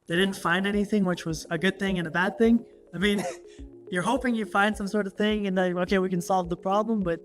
They didn't find anything, which was a good thing and a bad thing. I mean, you're hoping you find some sort of thing and then, okay, we can solve the problem, but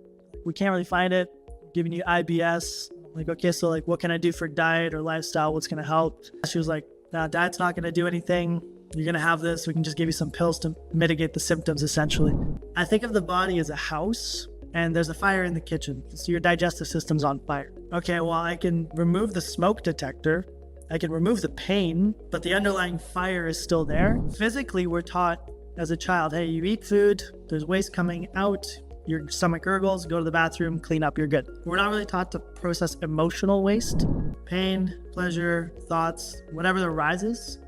we can't really find it. Giving you IBS. Like, okay, so like, what can I do for diet or lifestyle? What's going to help? She was like, nah, diet's not going to do anything. You're going to have this. We can just give you some pills to mitigate the symptoms, essentially. I think of the body as a house, and there's a fire in the kitchen. So your digestive system's on fire. Okay, well, I can remove the smoke detector. I can remove the pain, but the underlying fire is still there. Physically, we're taught as a child, hey, you eat food, there's waste coming out, your stomach gurgles, go to the bathroom, clean up, you're good. We're not really taught to process emotional waste, pain, pleasure, thoughts, whatever arises,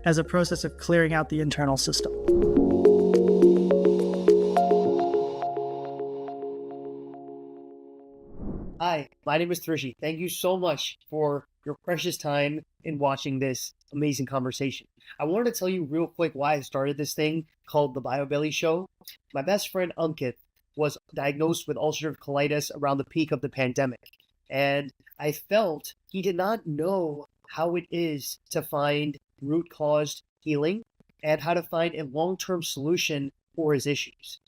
as a process of clearing out the internal system. Hi, my name is Thrishi. Thank you so much for your precious time in watching this amazing conversation. I wanted to tell you real quick why I started this thing called the BioBelly Show. My best friend Ankit was diagnosed with ulcerative colitis around the peak of the pandemic. And I felt he did not know how it is to find root cause healing and how to find a long-term solution for his issues.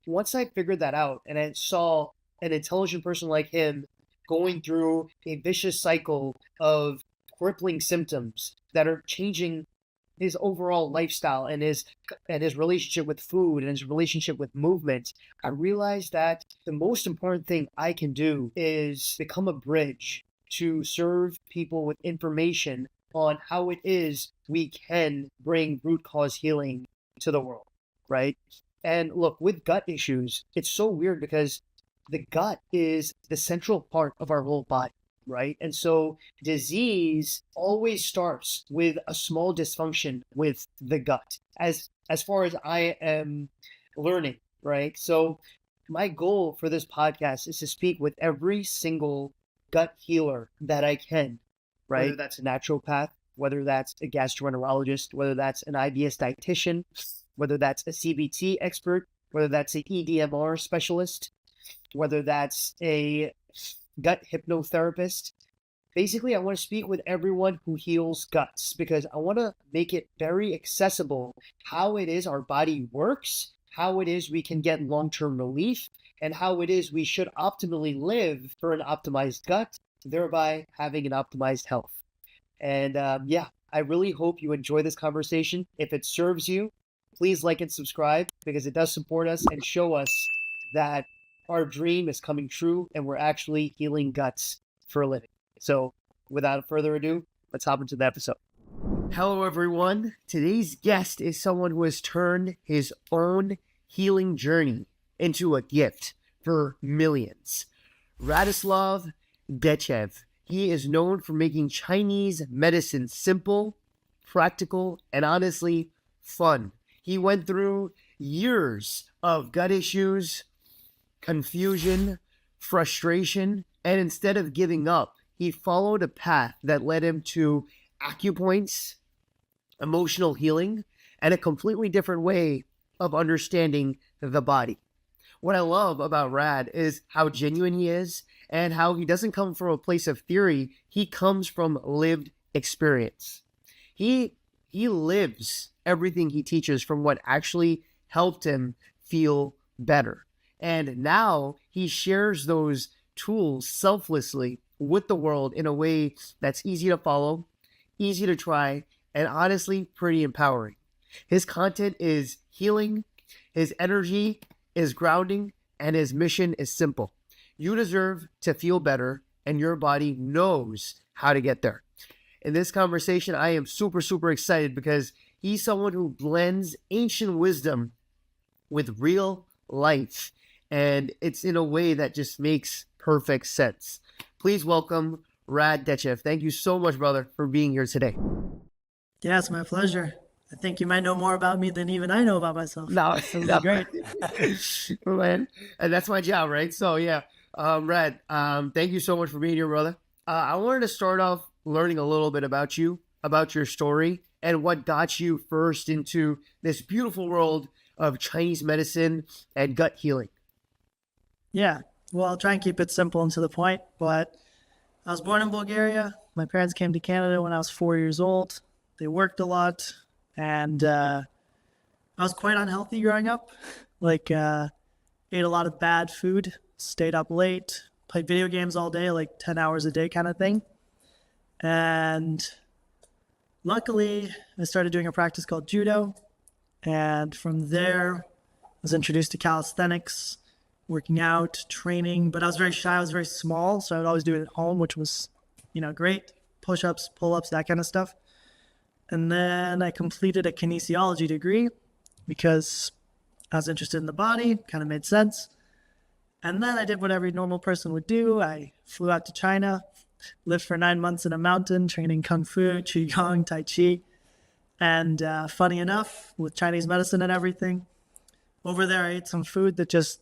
Once I figured that out and I saw an intelligent person like him going through a vicious cycle of crippling symptoms that are changing his overall lifestyle and his relationship with food and his relationship with movement, I realized that the most important thing I can do is become a bridge to serve people with information on how it is we can bring root cause healing to the world, right? And look, with gut issues, it's so weird because the gut is the central part of our whole body, right? And so disease always starts with a small dysfunction with the gut, as far as I am learning, right? So my goal for this podcast is to speak with every single gut healer that I can, right? Whether that's a naturopath, whether that's a gastroenterologist, whether that's an IBS dietitian, whether that's a CBT expert, whether that's an EDMR specialist, whether that's a gut hypnotherapist. Basically, I want to speak with everyone who heals guts because I want to make it very accessible how it is our body works, how it is we can get long-term relief, and how it is we should optimally live for an optimized gut, thereby having an optimized health. And I really hope you enjoy this conversation. If it serves you, please like and subscribe because it does support us and show us that our dream is coming true and we're actually healing guts for a living. So without further ado, let's hop into the episode. Hello, everyone. Today's guest is someone who has turned his own healing journey into a gift for millions. Radoslav Detchev. He is known for making Chinese medicine simple, practical, and honestly fun. He went through years of gut issues, confusion, frustration, and instead of giving up, he followed a path that led him to acupoints, emotional healing, and a completely different way of understanding the body. What I love about Rad is how genuine he is and how he doesn't come from a place of theory. He comes from lived experience. He lives everything he teaches from what actually helped him feel better. And now he shares those tools selflessly with the world in a way that's easy to follow, easy to try, and honestly pretty empowering. His content is healing, his energy is grounding, and his mission is simple. You deserve to feel better, and your body knows how to get there. In this conversation, I am super, super excited because he's someone who blends ancient wisdom with real life, and it's in a way that just makes perfect sense. Please welcome Rad Detchev. Thank you so much, brother, for being here today. Yeah, it's my pleasure. I think you might know more about me than even I know about myself. No, That's great. Man, and that's my job, right? So yeah, Rad, thank you so much for being here, brother. I wanted to start off learning a little bit about you, about your story, and what got you first into this beautiful world of Chinese medicine and gut healing. Yeah, well, I'll try and keep it simple and to the point, but I was born in Bulgaria. My parents came to Canada when I was 4 years old. They worked a lot, and I was quite unhealthy growing up. Like, ate a lot of bad food, stayed up late, played video games all day, like 10 hours a day kind of thing. And luckily, I started doing a practice called judo. And from there, I was introduced to calisthenics, working out, training. But I was very shy. I was very small. So I would always do it at home, which was, great. Push-ups, pull-ups, that kind of stuff. And then I completed a kinesiology degree because I was interested in the body, kind of made sense. And then I did what every normal person would do. I flew out to China, lived for 9 months in a mountain, training Kung Fu, Qigong, Tai Chi. And funny enough, with Chinese medicine and everything, over there I ate some food that just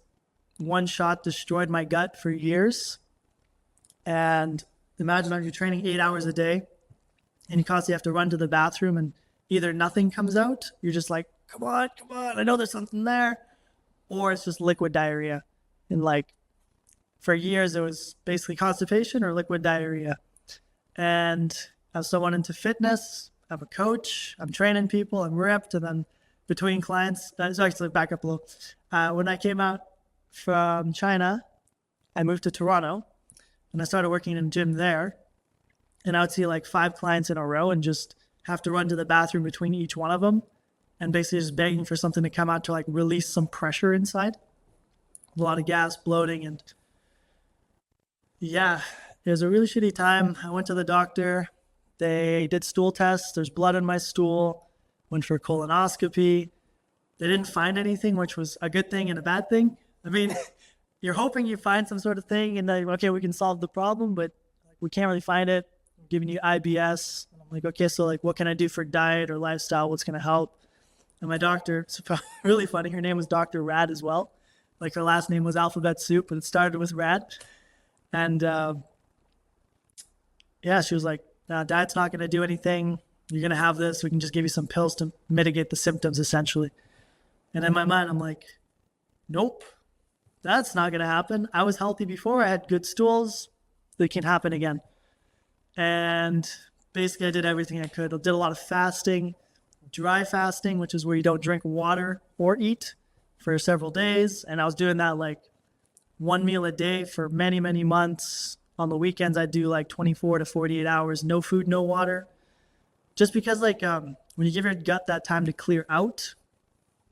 one shot destroyed my gut for years. And imagine you're training 8 hours a day and you constantly have to run to the bathroom and either nothing comes out, you're just like, come on, I know there's something there, or it's just liquid diarrhea. And like for years, it was basically constipation or liquid diarrhea. And I was someone into fitness. I'm a coach. I'm training people. I'm ripped. And then between clients, so actually back up a little. When I came out from China, I moved to Toronto and I started working in a gym there. And I would see like 5 clients in a row and just have to run to the bathroom between each one of them and basically just begging for something to come out to like release some pressure inside. A lot of gas, bloating, and yeah, it was a really shitty time. I went to the doctor. They did stool tests. There's blood in my stool. Went for a colonoscopy. They didn't find anything, which was a good thing and a bad thing. I mean, you're hoping you find some sort of thing and then, okay, we can solve the problem, but we can't really find it. I'm giving you IBS. I'm like, okay, so like, what can I do for diet or lifestyle? What's going to help? And my doctor, it's really funny. Her name was Dr. Rad as well. Like her last name was Alphabet Soup, but it started with Rad. And yeah, she was like, no, diet's not going to do anything. You're going to have this. We can just give you some pills to mitigate the symptoms, essentially. And in my mind, I'm like, nope, that's not going to happen. I was healthy before. I had good stools. They can happen again. And basically, I did everything I could. I did a lot of fasting, dry fasting, which is where you don't drink water or eat for several days. And I was doing that like one meal a day for many, many months. On the weekends, I'd do like 24 to 48 hours, no food, no water. Just because like when you give your gut that time to clear out,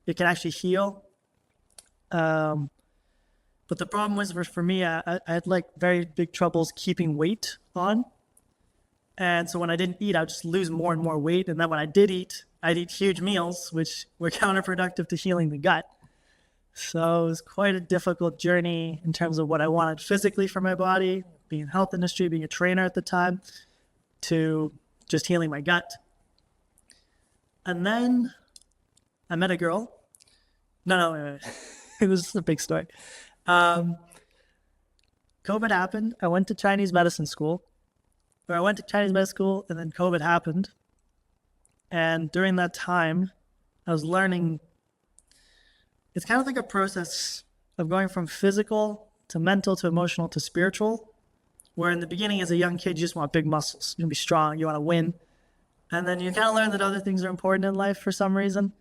it can actually heal. But the problem was for me, I had like very big troubles keeping weight on. And so when I didn't eat, I would just lose more and more weight. And then when I did eat, I'd eat huge meals, which were counterproductive to healing the gut. So it was quite a difficult journey in terms of what I wanted physically for my body, being in the health industry, being a trainer at the time, to just healing my gut. And then I met a girl. No, it was a big story. COVID happened. I went to Chinese medicine school. And then COVID happened. And during that time, I was learning. It's kind of like a process of going from physical to mental to emotional to spiritual, where in the beginning as a young kid, you just want big muscles. You want to be strong. You want to win. And then you kind of learn that other things are important in life for some reason.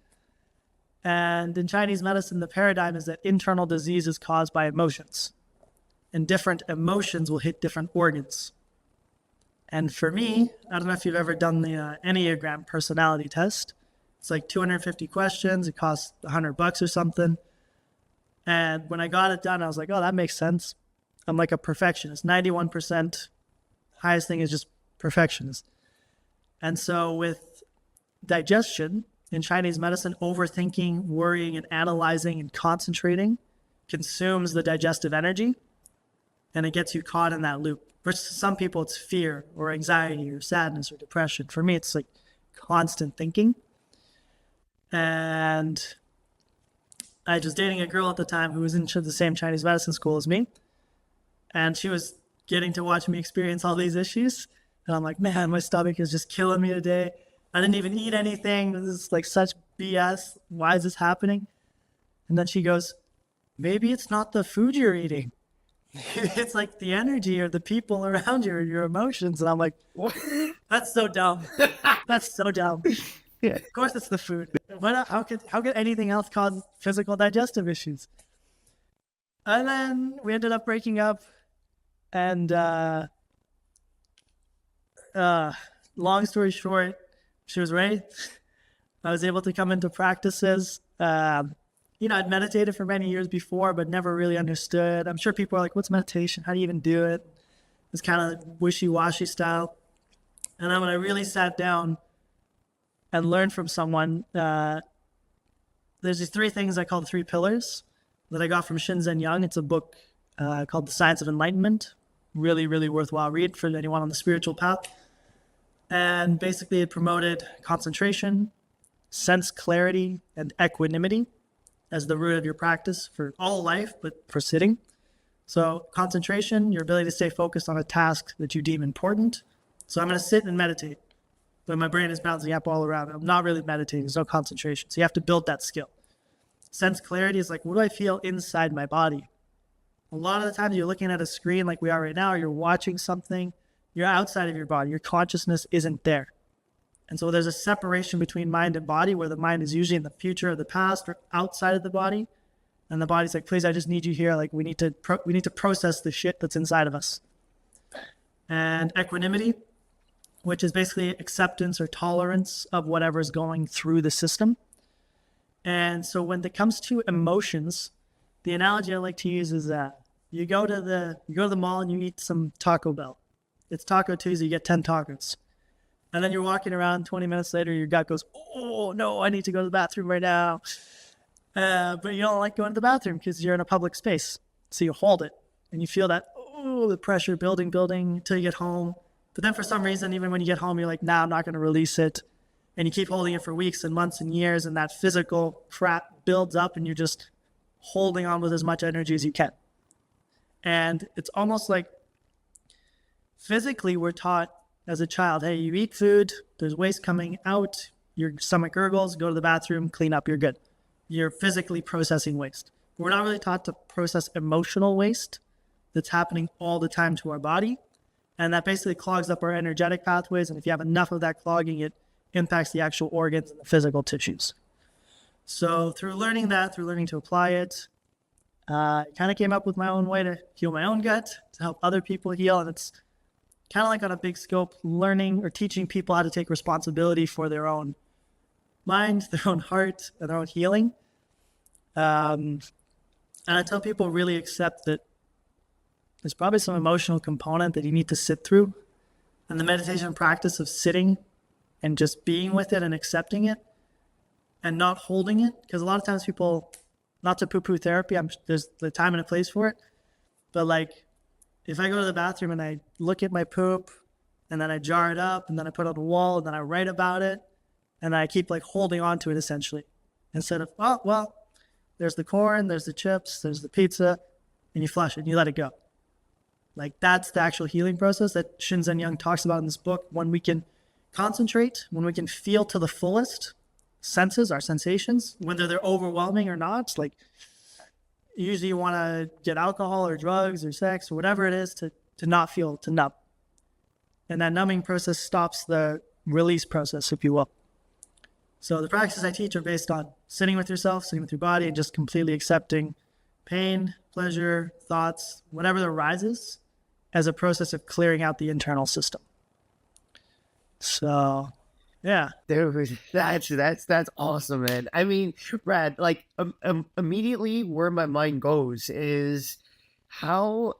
And in Chinese medicine, the paradigm is that internal disease is caused by emotions. And different emotions will hit different organs. And for me, I don't know if you've ever done the Enneagram personality test. It's like 250 questions. It costs $100 or something. And when I got it done, I was like, oh, that makes sense. I'm like a perfectionist. 91%. Highest thing is just perfectionist. And so with digestion, in Chinese medicine, overthinking, worrying, and analyzing and concentrating consumes the digestive energy, and it gets you caught in that loop. For some people, it's fear or anxiety or sadness or depression. For me, it's like constant thinking. And I was dating a girl at the time who was in the same Chinese medicine school as me, and she was getting to watch me experience all these issues. And I'm like, man, my stomach is just killing me today. I didn't even eat anything. This is like such BS. Why is this happening? And then she goes, maybe it's not the food you're eating. It's like the energy or the people around you or your emotions. And I'm like, What? that's so dumb. That's so dumb. Yeah. Of course it's the food. But how could anything else cause physical digestive issues? And then we ended up breaking up, and long story short, she was right. I was able to come into practices. I'd meditated for many years before, but never really understood. I'm sure people are like, what's meditation? How do you even do it? It's kind of wishy-washy style. And then when I really sat down and learned from someone, there's these three things I call the three pillars that I got from Shinzen Young. It's a book called The Science of Enlightenment. Really, really worthwhile read for anyone on the spiritual path. And basically it promoted concentration, sense clarity, and equanimity as the root of your practice for all life, but for sitting. So concentration, your ability to stay focused on a task that you deem important. So I'm going to sit and meditate, but my brain is bouncing up all around. I'm not really meditating. There's no concentration. So you have to build that skill. Sense clarity is like, what do I feel inside my body? A lot of the times you're looking at a screen like we are right now, or you're watching something, you're outside of your body. Your consciousness isn't there. And so there's a separation between mind and body, where the mind is usually in the future or the past or outside of the body. And the body's like, please, I just need you here. Like we need to process the shit that's inside of us. And equanimity, which is basically acceptance or tolerance of whatever's going through the system. And so when it comes to emotions, the analogy I like to use is that you go to the mall and you eat some Taco Bell. It's Taco Tuesday, you get 10 tacos. And then you're walking around 20 minutes later, your gut goes, oh no, I need to go to the bathroom right now. But you don't like going to the bathroom because you're in a public space. So you hold it and you feel that, the pressure building until you get home. But then for some reason, even when you get home, you're like, nah, I'm not going to release it. And you keep holding it for weeks and months and years, and that physical crap builds up and you're just holding on with as much energy as you can. And it's almost like physically we're taught as a child, hey, you eat food, there's waste coming out, your stomach gurgles, go to the bathroom, clean up, you're good. You're physically processing waste. We're not really taught to process emotional waste that's happening all the time to our body. And that basically clogs up our energetic pathways. And if you have enough of that clogging, it impacts the actual organs and the physical tissues. So through learning to apply it, I kind of came up with my own way to heal my own gut, to help other people heal. And it's kind of like on a big scope, learning or teaching people how to take responsibility for their own mind, their own heart, and their own healing. And I tell people really accept that there's probably some emotional component that you need to sit through. And the meditation practice of sitting and just being with it and accepting it and not holding it. Because a lot of times people, not to poo-poo therapy, there's the time and a place for it. But like, if I go to the bathroom and I look at my poop and then I jar it up and then I put it on the wall and then I write about it and I keep like holding on to it essentially. Instead of, oh, well, there's the corn, there's the chips, there's the pizza, and you flush it and you let it go. Like that's the actual healing process that Shinzen Young talks about in this book. When we can concentrate, when we can feel to the fullest senses, our sensations, whether they're overwhelming or not, like usually you want to get alcohol or drugs or sex or whatever it is to not feel, to numb. And that numbing process stops the release process, if you will. So the practices I teach are based on sitting with yourself, sitting with your body, and just completely accepting pain, pleasure, thoughts, whatever arises as a process of clearing out the internal system. So, yeah. Dude, that's awesome, man. I mean, Brad, like immediately where my mind goes is how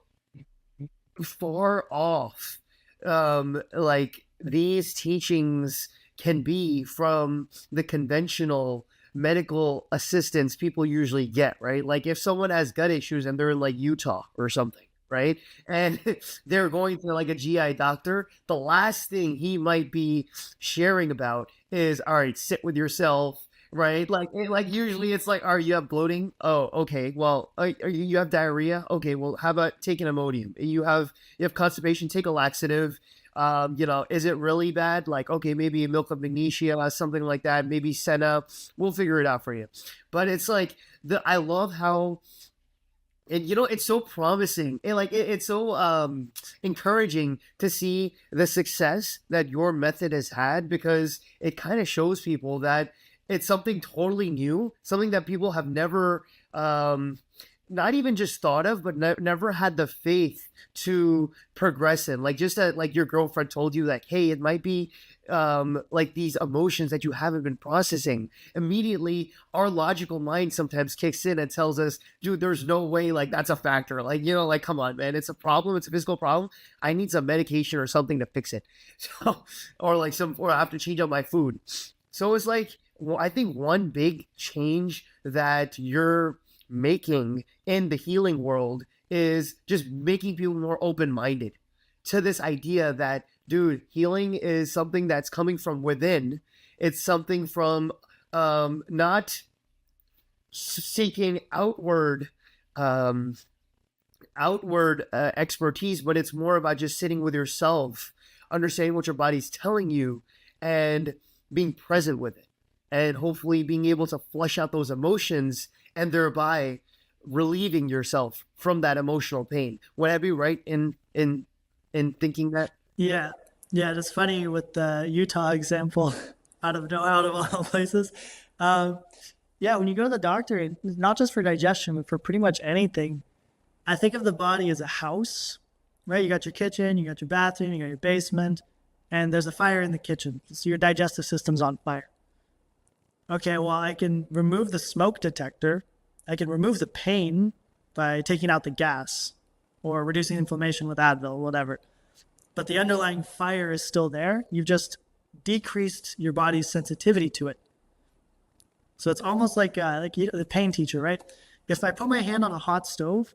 far off like these teachings can be from the conventional medical assistance people usually get, right? Like if someone has gut issues and they're in like Utah or something, right? And they're going to like a GI doctor, the last thing he might be sharing about is, all right, sit with yourself, right? Like usually it's like, all right, you have bloating? Oh, okay. Well, you have diarrhea? Okay, well, how about taking Imodium? You have constipation, take a laxative. Is it really bad? Like, okay, maybe milk of magnesia, something like that. Maybe Senna. We'll figure it out for you. But it's like I love how And it's so promising and it's so encouraging to see the success that your method has had, because it kind of shows people that it's something totally new, something that people have never not even just thought of, but never had the faith to progress in. Like, just that, like your girlfriend told you, like, hey, it might be like these emotions that you haven't been processing. Immediately our logical mind sometimes kicks in and tells us, dude, there's no way like that's a factor. Like, like, come on, man, it's a problem, it's a physical problem, I need some medication or something to fix it. So, or I have to change up my food. So it's like, well, I think one big change that you're making in the healing world is just making people more open-minded to this idea that, dude, healing is something that's coming from within. It's something from not seeking outward expertise, but it's more about just sitting with yourself, understanding what your body's telling you, and being present with it, and hopefully being able to flush out those emotions and thereby relieving yourself from that emotional pain. Would I be right in thinking that? Yeah. Yeah, it's funny with the Utah example out of all places. Yeah, when you go to the doctor, not just for digestion, but for pretty much anything, I think of the body as a house, right? You got your kitchen, you got your bathroom, you got your basement, and there's a fire in the kitchen. So your digestive system's on fire. Okay, well, I can remove the smoke detector. I can remove the pain by taking out the gas or reducing inflammation with Advil, whatever. But the underlying fire is still there. You've just decreased your body's sensitivity to it. So it's almost like the pain teacher, right? If I put my hand on a hot stove,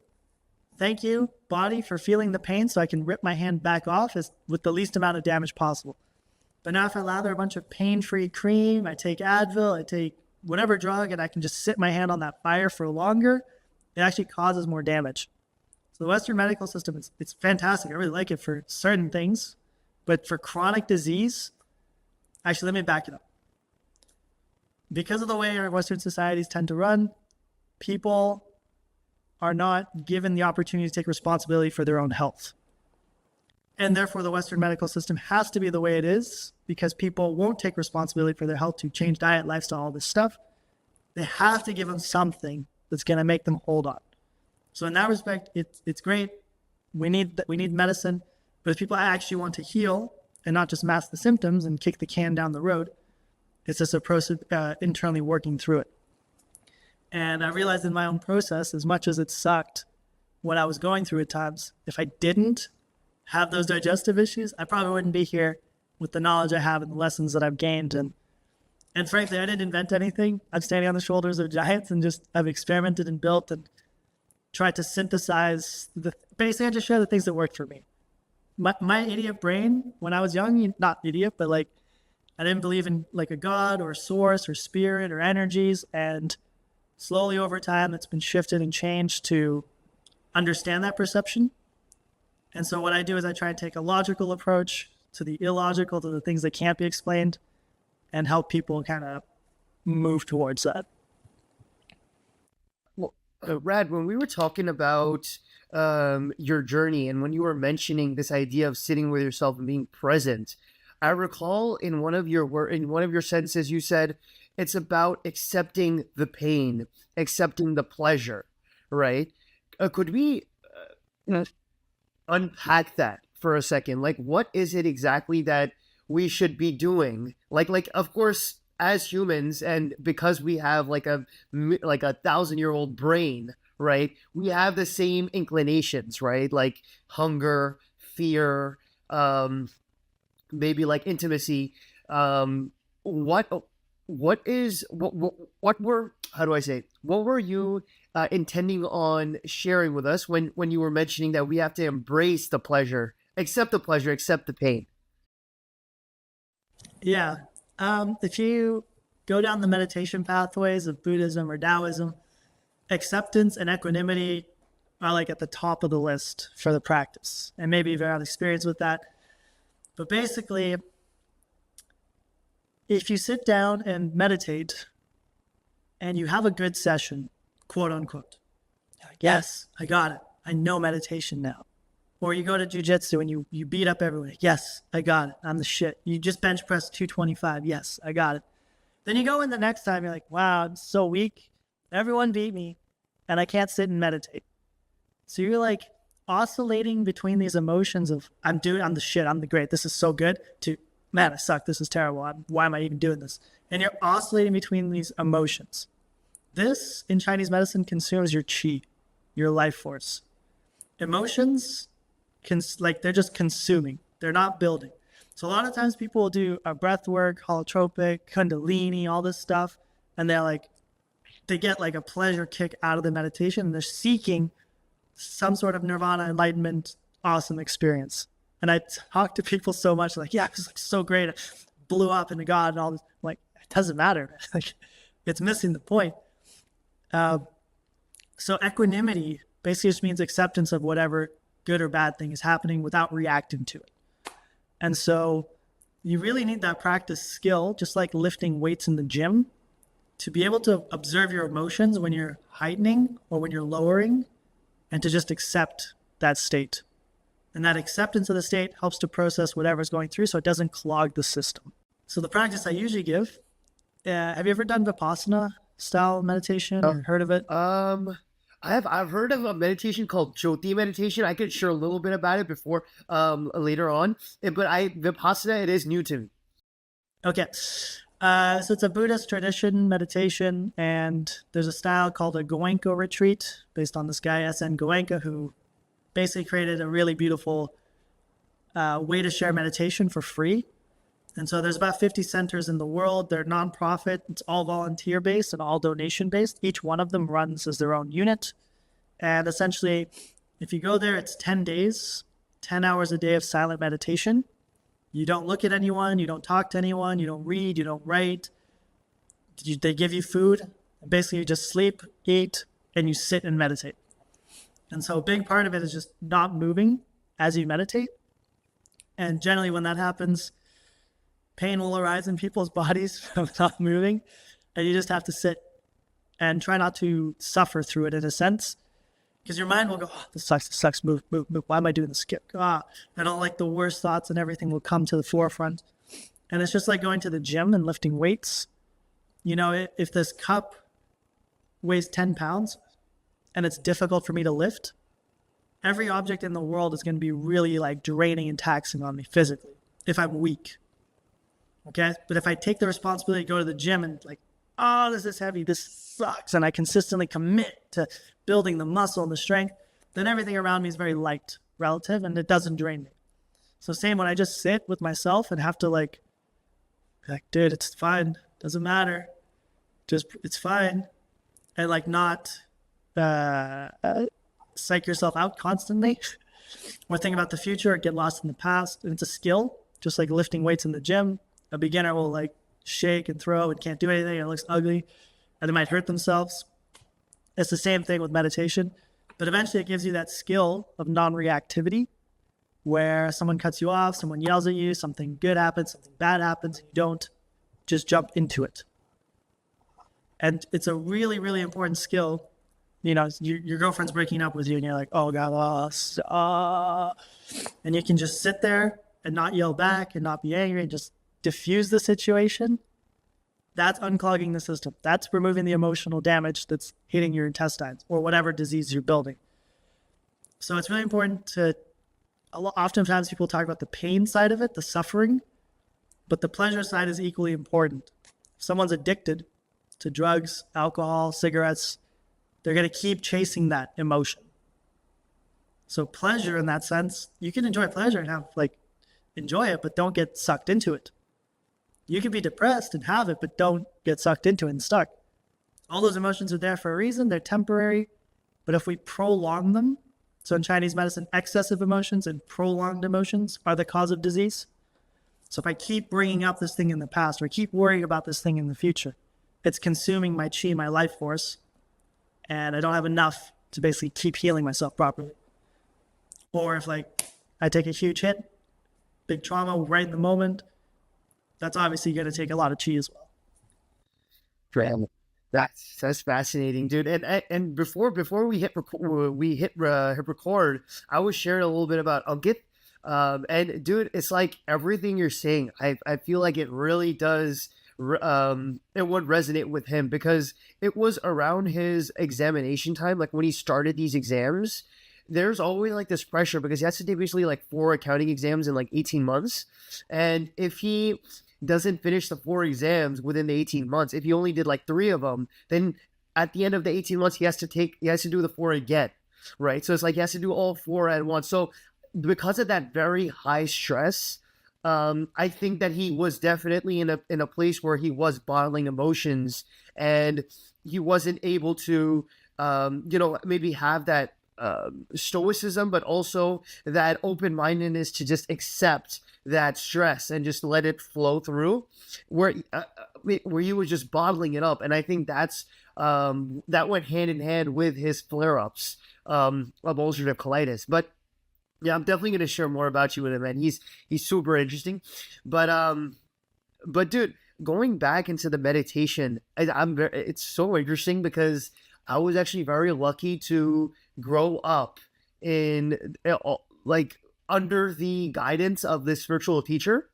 thank you, body, for feeling the pain so I can rip my hand back off with the least amount of damage possible. But now if I lather a bunch of pain-free cream, I take Advil, I take whatever drug, and I can just sit my hand on that fire for longer, it actually causes more damage. So the Western medical system, it's fantastic. I really like it for certain things. But for chronic disease, actually, let me back it up. Because of the way our Western societies tend to run, people are not given the opportunity to take responsibility for their own health. And therefore, the Western medical system has to be the way it is, because people won't take responsibility for their health to change diet, lifestyle, all this stuff. They have to give them something that's going to make them hold on. So in that respect, it's great. We need medicine, but if people actually want to heal and not just mask the symptoms and kick the can down the road, it's just a process internally working through it. And I realized in my own process, as much as it sucked what I was going through at times, if I didn't have those digestive issues, I probably wouldn't be here with the knowledge I have and the lessons that I've gained. And frankly, I didn't invent anything. I'm standing on the shoulders of giants and I've experimented and built and tried to synthesize basically I just share the things that worked for me. My idiot brain, when I was young, not idiot, but like I didn't believe in like a God or a source or spirit or energies. And slowly over time, it's been shifted and changed to understand that perception. And so what I do is I try and take a logical approach to the illogical, to the things that can't be explained, and help people kind of move towards that. Well, Rad, when we were talking about your journey and when you were mentioning this idea of sitting with yourself and being present, I recall in one of your sentences you said it's about accepting the pain, accepting the pleasure, right? Could we unpack that for a second? Like, what is it exactly that we should be doing? Like of course, as humans, and because we have like a 1,000-year-old brain, right? We have the same inclinations, right? Like hunger, fear, maybe like intimacy. What were you intending on sharing with us when you were mentioning that we have to embrace the pleasure, accept the pain? Yeah. If you go down the meditation pathways of Buddhism or Taoism, acceptance and equanimity are like at the top of the list for the practice. And maybe you've had experience with that. But basically, if you sit down and meditate and you have a good session, quote unquote, Like, yes, I got it. I know meditation now. Or you go to jujitsu and you beat up everyone. Yes, I got it. I'm the shit. You just bench press 225. Yes, I got it. Then you go in the next time, you're like, wow, I'm so weak. Everyone beat me and I can't sit and meditate. So you're like oscillating between these emotions of I'm the shit, I'm the great, this is so good, to man, I suck, this is terrible. Why am I even doing this? And you're oscillating between these emotions. This, in Chinese medicine, consumes your qi, your life force. Emotions, they're just consuming. They're not building. So a lot of times people will do a breath work, holotropic, kundalini, all this stuff, and they get like a pleasure kick out of the meditation, and they're seeking some sort of nirvana, enlightenment, awesome experience. And I talk to people so much, like, yeah, it's like so great. I blew up into God and all this. I'm like, it doesn't matter. Like, it's missing the point. So equanimity basically just means acceptance of whatever good or bad thing is happening without reacting to it. And so you really need that practice skill, just like lifting weights in the gym, to be able to observe your emotions when you're heightening or when you're lowering, and to just accept that state. And that acceptance of the state helps to process whatever's going through so it doesn't clog the system. So the practice I usually give, have you ever done Vipassana style meditation or heard of it? I've heard of a meditation called Jyoti meditation. I could share a little bit about it before later on. But Vipassana, it is new to me. Okay. So it's a Buddhist tradition meditation, and there's a style called a Goenka retreat based on this guy, S.N. Goenka, who basically created a really beautiful way to share meditation for free. And so there's about 50 centers in the world. They're nonprofit. It's all volunteer-based and all donation-based. Each one of them runs as their own unit. And essentially, if you go there, it's 10 days, 10 hours a day of silent meditation. You don't look at anyone. You don't talk to anyone. You don't read. You don't write. They give you food. Basically, you just sleep, eat, and you sit and meditate. And so a big part of it is just not moving as you meditate. And generally, when that happens, pain will arise in people's bodies from not moving, and you just have to sit and try not to suffer through it in a sense, because your mind will go, oh, this sucks, move. Why am I doing this? I don't like the worst thoughts, and everything will come to the forefront. And it's just like going to the gym and lifting weights. You know, if this cup weighs 10 pounds and it's difficult for me to lift, every object in the world is going to be really like draining and taxing on me physically if I'm weak. Okay, but if I take the responsibility to go to the gym and like, oh, this is heavy, this sucks, and I consistently commit to building the muscle and the strength, then everything around me is very light, relative, and it doesn't drain me. So same when I just sit with myself and have to be like, dude, it's fine, doesn't matter, it's fine, and like not psych yourself out constantly, or think about the future, or get lost in the past. And it's a skill, just like lifting weights in the gym. A beginner will like shake and throw and can't do anything, and it looks ugly, and they might hurt themselves. It's the same thing with meditation, but eventually it gives you that skill of non-reactivity, where someone cuts you off, someone yells at you, something good happens, something bad happens, and you don't just jump into it. And it's a really, really important skill. You know, your girlfriend's breaking up with you, and you're like, oh God, and you can just sit there and not yell back and not be angry and just diffuse the situation. That's unclogging the system. That's removing the emotional damage that's hitting your intestines or whatever disease you're building. So it's really important to, oftentimes people talk about the pain side of it, the suffering, but the pleasure side is equally important. If someone's addicted to drugs, alcohol, cigarettes, they're going to keep chasing that emotion. So pleasure in that sense, you can enjoy pleasure and enjoy it, but don't get sucked into it. You can be depressed and have it, but don't get sucked into it and stuck. All those emotions are there for a reason. They're temporary. But if we prolong them, so in Chinese medicine, excessive emotions and prolonged emotions are the cause of disease. So if I keep bringing up this thing in the past, or keep worrying about this thing in the future, it's consuming my chi, my life force, and I don't have enough to basically keep healing myself properly. Or if I take a huge hit, big trauma right in the moment, that's obviously going to take a lot of chi as well. That's fascinating, dude. And before hit record, I was sharing a little bit about I'll get and dude, it's like everything you're saying. I feel like it really does. It would resonate with him because it was around his examination time, like when he started these exams. There's always like this pressure because he has to take basically like 4 accounting exams in like 18 months, and if he doesn't finish the 4 exams within the 18 months, if he only did like 3 of them, then at the end of the 18 months, he has to do the 4 again, right? So it's like he has to do all 4 at once. So because of that very high stress, I think that he was definitely in a place where he was bottling emotions and he wasn't able to, maybe have that stoicism, but also that open-mindedness to just accept that stress and just let it flow through, where you were just bottling it up. And I think that went hand in hand with his flare-ups of ulcerative colitis. But yeah, I'm definitely going to share more about you with him, man. He's super interesting. But dude, going back into the meditation, it's so interesting because I was actually very lucky to grow up in like under the guidance of this spiritual teacher.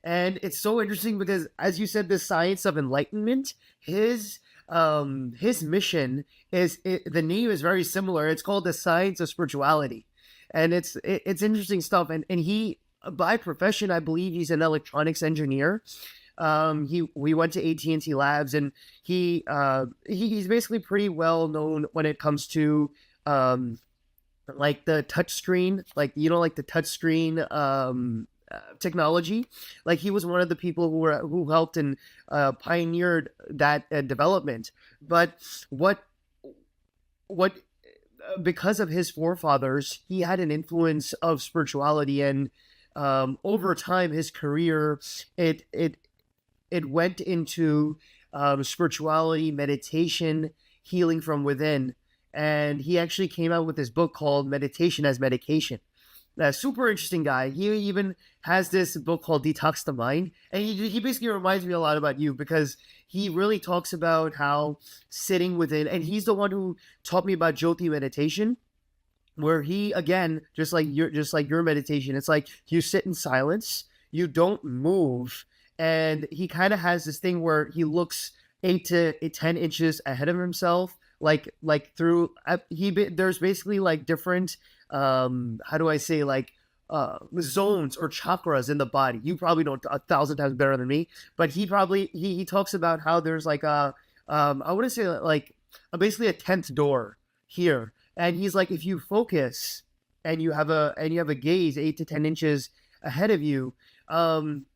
And it's so interesting because, as you said, the science of enlightenment, his mission the name is very similar. It's called the science of spirituality, and it's interesting stuff. And he, by profession, I believe he's an electronics engineer. We went to AT&T Labs, and he's basically pretty well known when it comes to like the touch screen, like the touch screen technology. Like he was one of the people who helped and pioneered that development. But what because of his forefathers, he had an influence of spirituality, and over time, his career it went into spirituality, meditation, healing from within. And he actually came out with this book called Meditation as Medication. Super interesting guy. He even has this book called Detox the Mind. And he basically reminds me a lot about you because he really talks about how sitting within, and he's the one who taught me about Jyoti meditation, where he, again, just like your meditation, it's like you sit in silence, you don't move. And he kind of has this thing where he looks 8 to 10 inches ahead of himself, like through there's basically like different how do I say, like zones or chakras in the body. You probably know 1,000 times better than me, but he talks about how there's like I want to say like basically a 10th door here, and he's like, if you focus and you have a gaze 8 to 10 inches ahead of you,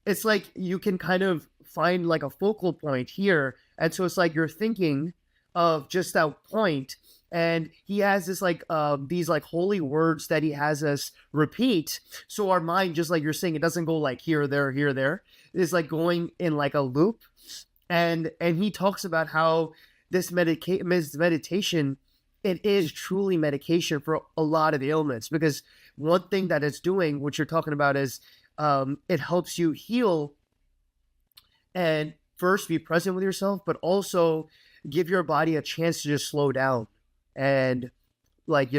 it's like you can kind of find like a focal point here, and so it's like you're thinking of just that point. And he has this like these like holy words that he has us repeat, so our mind, just like you're saying, it doesn't go like here, there. It's like going in like a loop. And he talks about how this meditation, it is truly medication for a lot of ailments, because one thing that it's doing, what you're talking about, is it helps you heal and first be present with yourself, but also give your body a chance to just slow down and, like,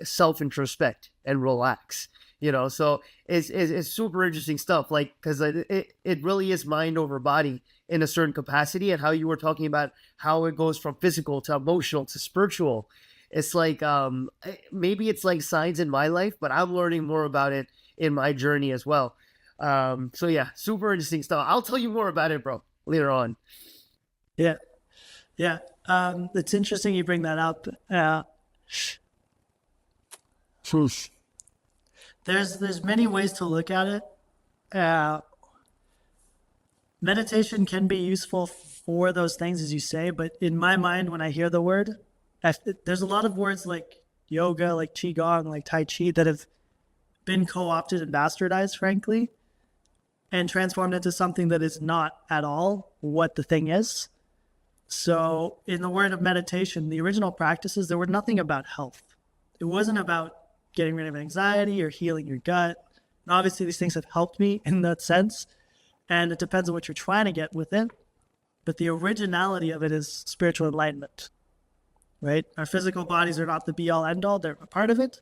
self-introspect and relax, so it's super interesting stuff, like, because it really is mind over body in a certain capacity. And how you were talking about how it goes from physical to emotional to spiritual, it's like maybe it's like signs in my life, but I'm learning more about it in my journey as well. So yeah, super interesting stuff. I'll tell you more about it, bro, later on. Yeah. It's interesting you bring that up. There's many ways to look at it. Meditation can be useful for those things, as you say, but in my mind, when I hear the word, there's a lot of words like yoga, like qigong, like tai chi, that have been co-opted and bastardized, frankly, and transformed into something that is not at all what the thing is. So in the word of meditation, the original practices, there were nothing about health. It wasn't about getting rid of anxiety or healing your gut. And obviously, these things have helped me in that sense. And it depends on what you're trying to get with it. but the originality of it is spiritual enlightenment, right? Our physical bodies are not the be all end all, they're a part of it,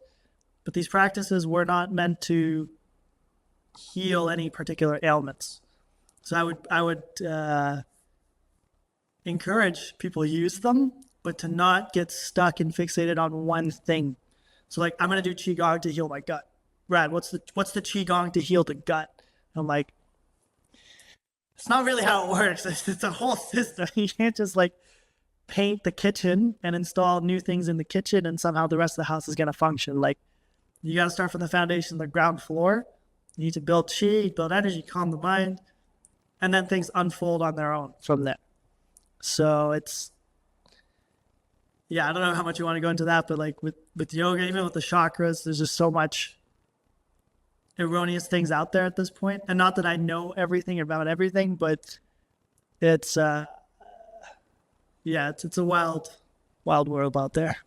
but these practices were not meant to heal any particular ailments. So I would encourage people to use them, but to not get stuck and fixated on one thing. So like, I'm going to do Qigong to heal my gut. Rad, what's the Qigong to heal the gut? I'm like, it's not really how it works. It's a whole system. You can't just like paint the kitchen and install new things in the kitchen and somehow the rest of the house is going to function. Like, you got to start from the foundation, the ground floor. You need to build chi, build energy, calm the mind, and then things unfold on their own from there. So it's, yeah, I don't know how much you want to go into that, but like with yoga, even with the chakras, there's just so much erroneous things out there at this point. And not that I know everything about everything, but it's, yeah, it's a wild world out there.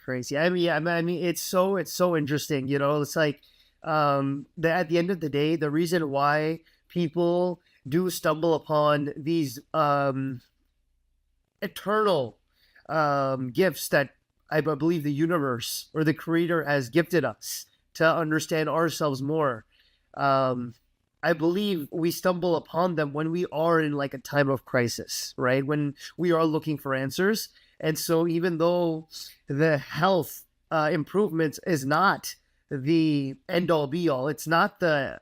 Crazy. I mean, it's so interesting. You know, it's like, at the end of the day, the reason why people do stumble upon these eternal gifts that I believe the universe or the creator has gifted us to understand ourselves more. I believe we stumble upon them when we are in like a time of crisis, right? When we are looking for answers. And so even though the health improvements is not the end all be all, it's not the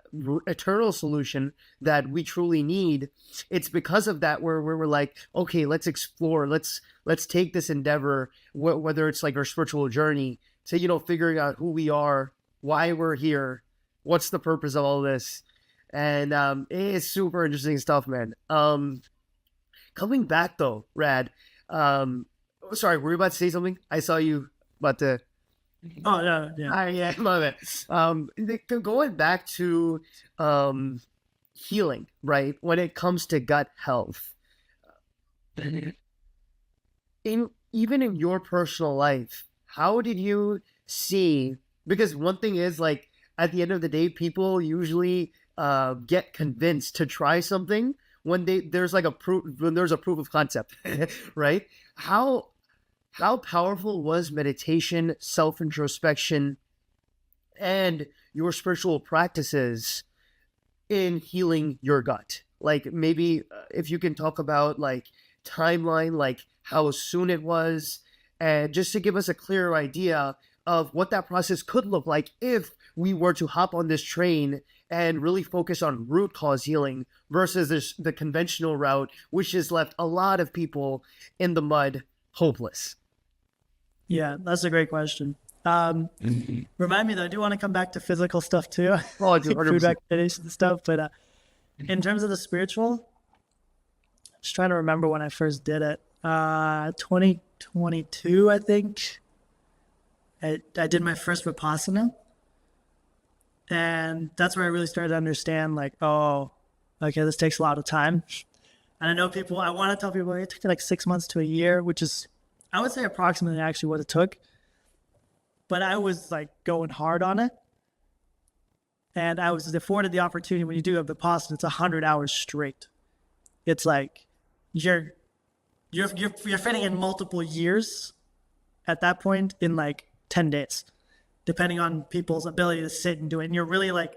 eternal solution that we truly need. It's because of that where we're like, okay, let's explore, let's take this endeavor, whether it's like our spiritual journey to, you know, figuring out who we are, why we're here, what's the purpose of all this. And it's super interesting stuff, man. Coming back though, Rad, sorry, were you about to say something? I saw you about to. Oh, no, yeah. Yeah, love it. Going back to healing, right? When it comes to gut health, even in your personal life, how did you see? Because one thing is like at the end of the day, people usually get convinced to try something when there's a proof of concept, right? How powerful was meditation, self-introspection, and your spiritual practices in healing your gut? Like maybe if you can talk about like timeline, like how soon it was, and just to give us a clearer idea of what that process could look like if we were to hop on this train and really focus on root cause healing versus the conventional route, which has left a lot of people in the mud, hopeless. Yeah, that's a great question. Remind me that I do want to come back to physical stuff too. Oh, dude, Food recommendations and stuff. But in terms of the spiritual, I'm just trying to remember when I first did it. 2022, I think. I did my first Vipassana. And that's where I really started to understand, like, oh, okay, this takes a lot of time. And I know I want to tell people it took like 6 months to a year, which is, I would say approximately actually what it took. But I was like going hard on it. And I was afforded the opportunity when you do have Vipassana, it's 100 hours straight. It's like you're fitting in multiple years at that point in like 10 days, depending on people's ability to sit and do it. And you're really like,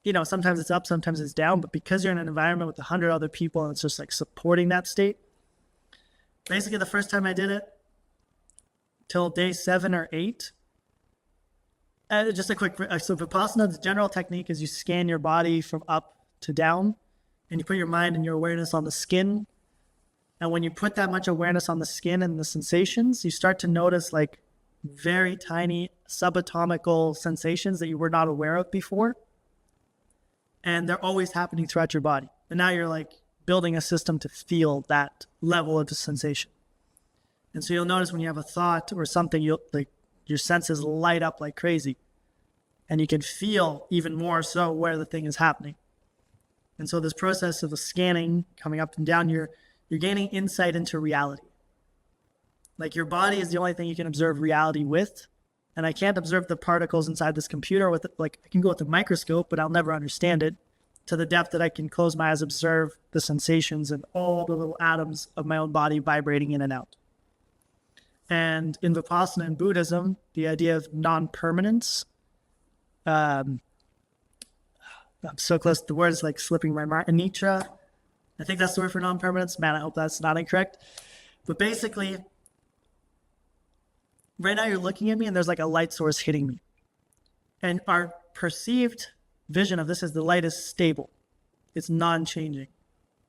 you know, sometimes it's up, sometimes it's down, but because you're in an environment with 100 other people and it's just like supporting that state. Basically, the first time I did it, till day 7 or 8, just a quick, so Vipassana, the general technique is you scan your body from up to down, and you put your mind and your awareness on the skin. And when you put that much awareness on the skin and the sensations, you start to notice like very tiny subatomical sensations that you were not aware of before. And they're always happening throughout your body. And now you're like building a system to feel that level of sensation. And so you'll notice when you have a thought or something, you'll like your senses light up like crazy. And you can feel even more so where the thing is happening. And so this process of the scanning, coming up and down, you're gaining insight into reality. Like your body is the only thing you can observe reality with. And I can't observe the particles inside this computer with, like, I can go with a microscope, but I'll never understand it. to the depth that I can close my eyes, observe the sensations and all the little atoms of my own body vibrating in and out. And in Vipassana and Buddhism, the idea of non-permanence, I'm so close, the word is like slipping my mind, anicca, I think that's the word for non-permanence. Man, I hope that's not incorrect. But basically, right now you're looking at me and there's like a light source hitting me. And our perceived vision of this is the light is stable. It's non-changing.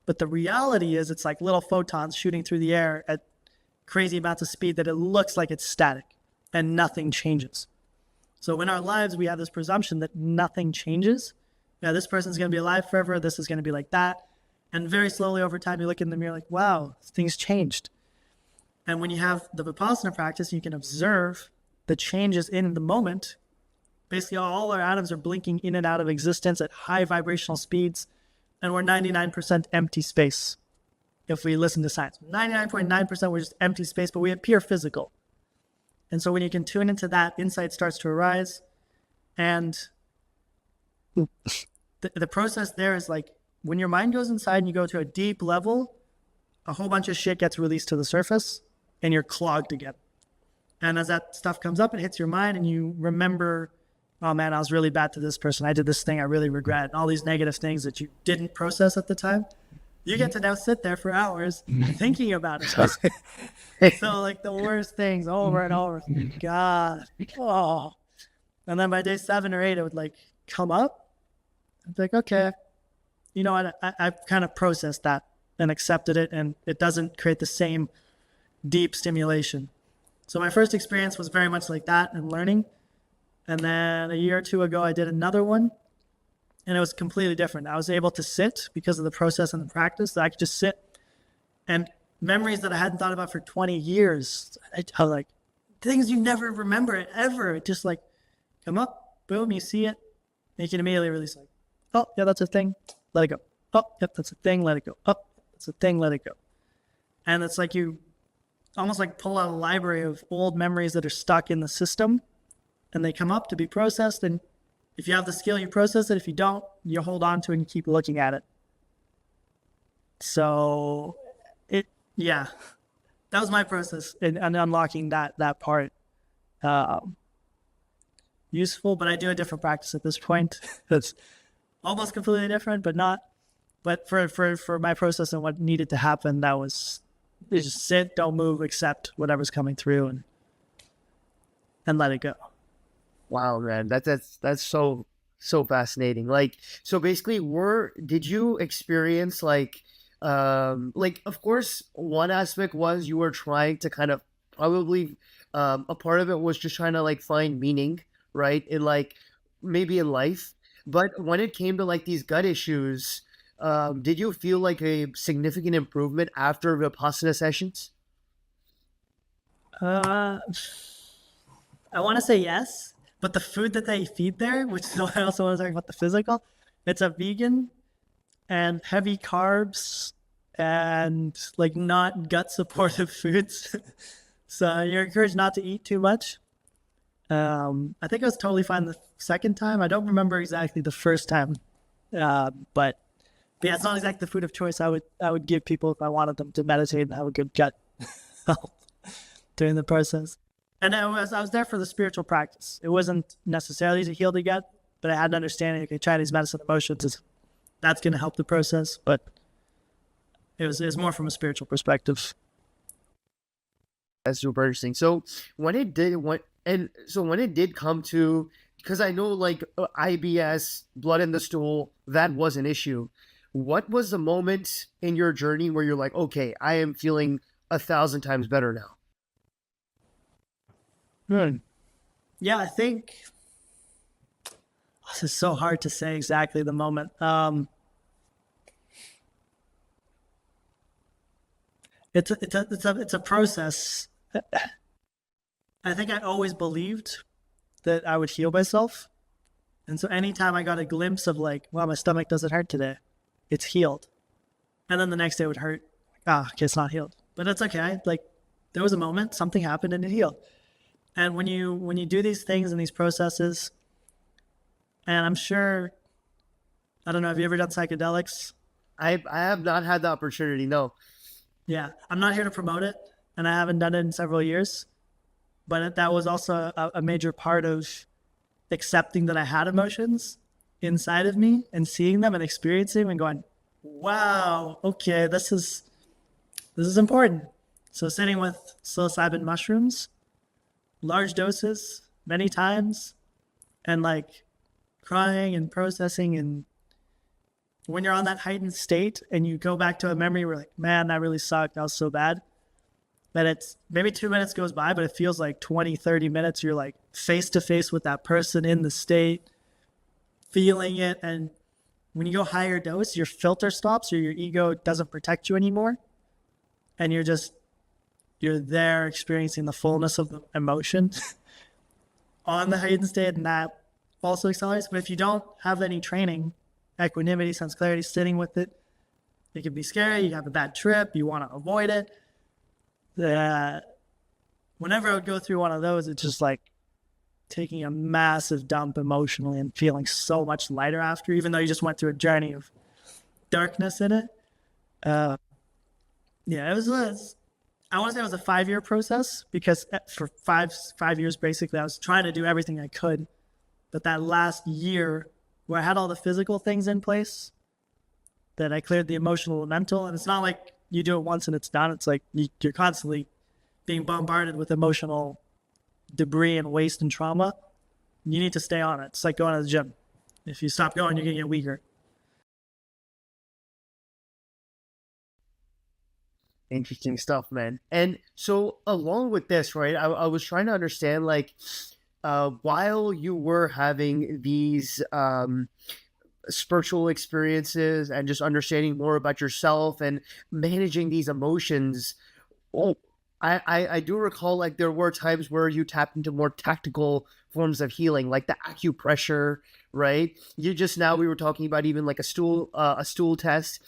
But the reality is it's like little photons shooting through the air at crazy amounts of speed that it looks like it's static and nothing changes. So in our lives, we have this presumption that nothing changes. Yeah, this person's going to be alive forever. This is going to be like that. And very slowly over time, you look in the mirror like, wow, things changed. And when you have the Vipassana practice, you can observe the changes in the moment. Basically, all our atoms are blinking in and out of existence at high vibrational speeds, and we're 99% empty space. If we listen to science, 99.9% we're just empty space, but we appear physical. And so when you can tune into that, insight starts to arise. And the process there is like, when your mind goes inside and you go to a deep level, a whole bunch of shit gets released to the surface and you're clogged again. And as that stuff comes up, it hits your mind and you remember, oh man, I was really bad to this person. I did this thing I really regret. And all these negative things that you didn't process at the time. You get to now sit there for hours thinking about it. So like the worst things over and over. God. Oh. And then by day 7 or 8, it would like come up. I'd be like, okay, you know what? I've kind of processed that and accepted it, and it doesn't create the same deep stimulation. So my first experience was very much like that and learning. And then a year or two ago, I did another one, and it was completely different. I was able to sit because of the process and the practice. That I could just sit, and memories that I hadn't thought about for 20 years, I like things you never remember ever. It just like come up, boom, you see it, and you can immediately release like, oh yeah, that's a thing, let it go. Oh, yep, that's a thing, let it go. Oh, that's a thing, let it go. And it's like you almost like pull out a library of old memories that are stuck in the system, and they come up to be processed. And if you have the skill, you process it. If you don't, you hold on to it and keep looking at it. So yeah, that was my process in unlocking that part. Useful, but I do a different practice at this point. That's almost completely different, but not. But for my process and what needed to happen, that was just sit, don't move, accept whatever's coming through, and let it go. Wow, man, that's so fascinating. Like, so basically, did you experience like, of course, one aspect was you were trying to kind of probably, a part of it was just trying to like find meaning, right, in like maybe in life. But when it came to like these gut issues, did you feel like a significant improvement after Vipassana sessions? I want to say yes, but the food that they feed there, which is why I also want to talk about the physical, it's a vegan and heavy carbs and like not gut supportive foods. So you're encouraged not to eat too much. I think I was totally fine the second time. I don't remember exactly the first time, but yeah, it's not exactly the food of choice I would give people if I wanted them to meditate and have a good gut health during the process. And I was there for the spiritual practice. It wasn't necessarily to heal the gut, but I had an understanding, okay, Chinese medicine emotions that's going to help the process, but it was more from a spiritual perspective. That's super interesting. So when it did come to, because I know like IBS, blood in the stool, that was an issue. What was the moment in your journey where you're like, okay, I am feeling 1,000 times better now? Yeah, I think this is so hard to say exactly the moment. It's a process. I think I always believed that I would heal myself. And so anytime I got a glimpse of like, wow, my stomach doesn't hurt today, it's healed. And then the next day it would hurt. Okay, it's not healed. But it's okay. Like there was a moment, something happened and it healed. And when you do these things and these processes, and I'm sure I don't know. Have you ever done psychedelics? I have not had the opportunity. No. Yeah. I'm not here to promote it, and I haven't done it in several years. But that was also a major part of accepting that I had emotions inside of me and seeing them and experiencing them and going, wow, okay, this is important. So sitting with psilocybin mushrooms, large doses, many times, and like crying and processing, and when you're on that heightened state and you go back to a memory where like, man, that really sucked, that was so bad, that it's maybe 2 minutes goes by, but it feels like 20, 30 minutes. You're like face to face with that person in the state, feeling it. And when you go higher dose, your filter stops or your ego doesn't protect you anymore. And you're there experiencing the fullness of the emotion on the heightened state. And that also accelerates. But if you don't have any training, equanimity, sense clarity, sitting with it, it can be scary. You have a bad trip. You want to avoid it. Whenever I would go through one of those, it's just like taking a massive dump emotionally and feeling so much lighter after, even though you just went through a journey of darkness in it. Yeah, I want to say it was a 5-year process, because for five years, basically, I was trying to do everything I could. But that last year where I had all the physical things in place, that I cleared the emotional and mental, and it's not like you do it once and it's done. It's like you're constantly being bombarded with emotional debris and waste and trauma. You need to stay on it. It's like going to the gym. If you stop going, you're going to get weaker. Interesting stuff, man. And so along with this, right, I was trying to understand, like, while you were having these spiritual experiences and just understanding more about yourself and managing these emotions, I do recall, like, there were times where you tapped into more tactical forms of healing, like the acupressure, right? We were talking about even like a stool test.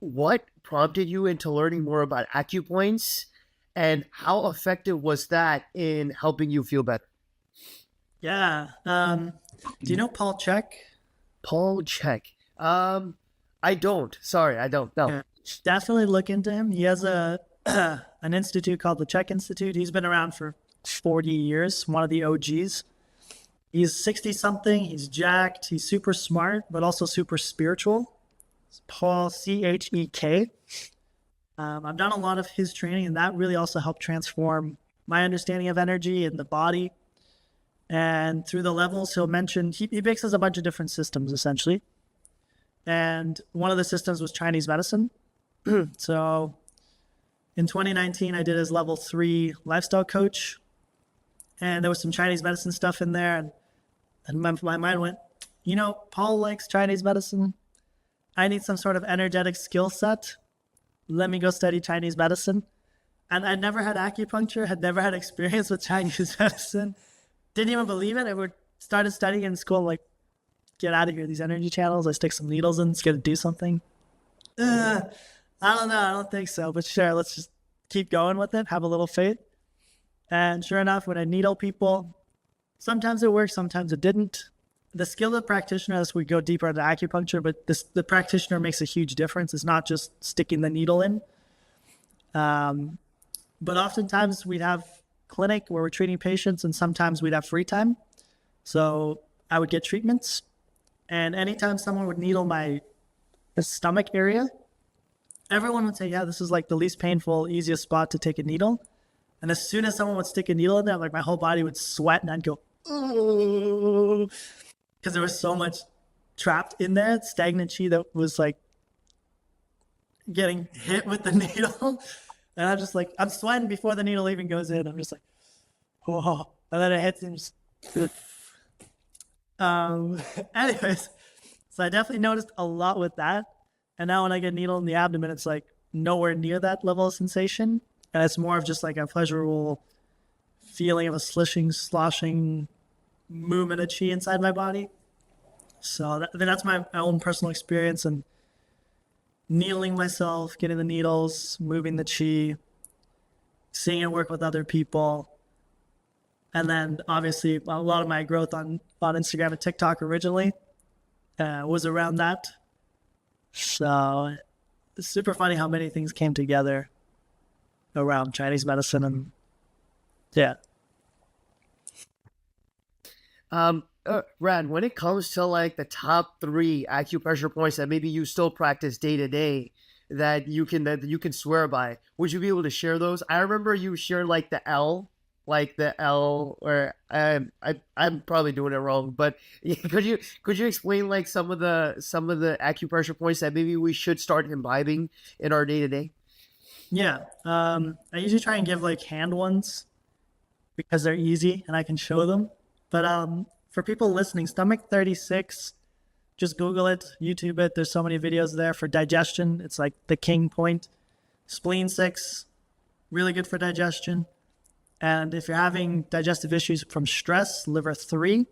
What prompted you into learning more about acupoints, and how effective was that in helping you feel better? Yeah. Do you know Paul Chek? Paul Chek. I don't. Sorry, I don't. No. Yeah. Definitely look into him. He has an institute called the Chek Institute. He's been around for 40 years, one of the OGs. He's 60 something. He's jacked. He's super smart, but also super spiritual. It's Paul, Chek. I've done a lot of his training, and that really also helped transform my understanding of energy and the body. And through the levels, he'll mention, he mixes a bunch of different systems, essentially. And one of the systems was Chinese medicine. So in 2019, I did his level 3 lifestyle coach. And there was some Chinese medicine stuff in there. And my mind went, Paul likes Chinese medicine. I need some sort of energetic skill set. Let me go study Chinese medicine. And I never had acupuncture, had never had experience with Chinese medicine. Didn't even believe it. I started studying in school, like, get out of here, these energy channels. I stick some needles in, it's going to do something. I don't know. I don't think so. But sure, let's just keep going with it. Have a little faith. And sure enough, when I needle people, sometimes it worked, sometimes it didn't. The skill of the practitioner, as we go deeper into acupuncture, but the practitioner makes a huge difference. It's not just sticking the needle in. But oftentimes we'd have clinic where we're treating patients, and sometimes we'd have free time. So I would get treatments. And anytime someone would needle the stomach area, everyone would say, yeah, this is like the least painful, easiest spot to take a needle. And as soon as someone would stick a needle in there, like my whole body would sweat and I'd go, oh, because there was so much trapped in there, stagnant chi that was like getting hit with the needle. And I'm just like, I'm sweating before the needle even goes in. I'm just like, whoa. And then it hits and just, anyways, so I definitely noticed a lot with that. And now when I get needled in the abdomen, it's like nowhere near that level of sensation. And it's more of just like a pleasurable feeling of a sloshing movement of chi inside my body. So that's my own personal experience, and needling myself, getting the needles, moving the chi, seeing it work with other people. And then obviously a lot of my growth on on Instagram and TikTok originally. Was around that. So it's super funny how many things came together around Chinese medicine. And yeah. Rad, when it comes to like the top 3 acupressure points that maybe you still practice day to day that you can swear by, would you be able to share those? I remember you shared like the L, or I'm probably doing it wrong, but could you explain like some of the acupressure points that maybe we should start imbibing in our day to day? Yeah. I usually try and give like hand ones because they're easy and I can show them. But for people listening, stomach 36, just Google it, YouTube it. There's so many videos there for digestion. It's like the king point. Spleen 6, really good for digestion. And if you're having digestive issues from stress, liver 3.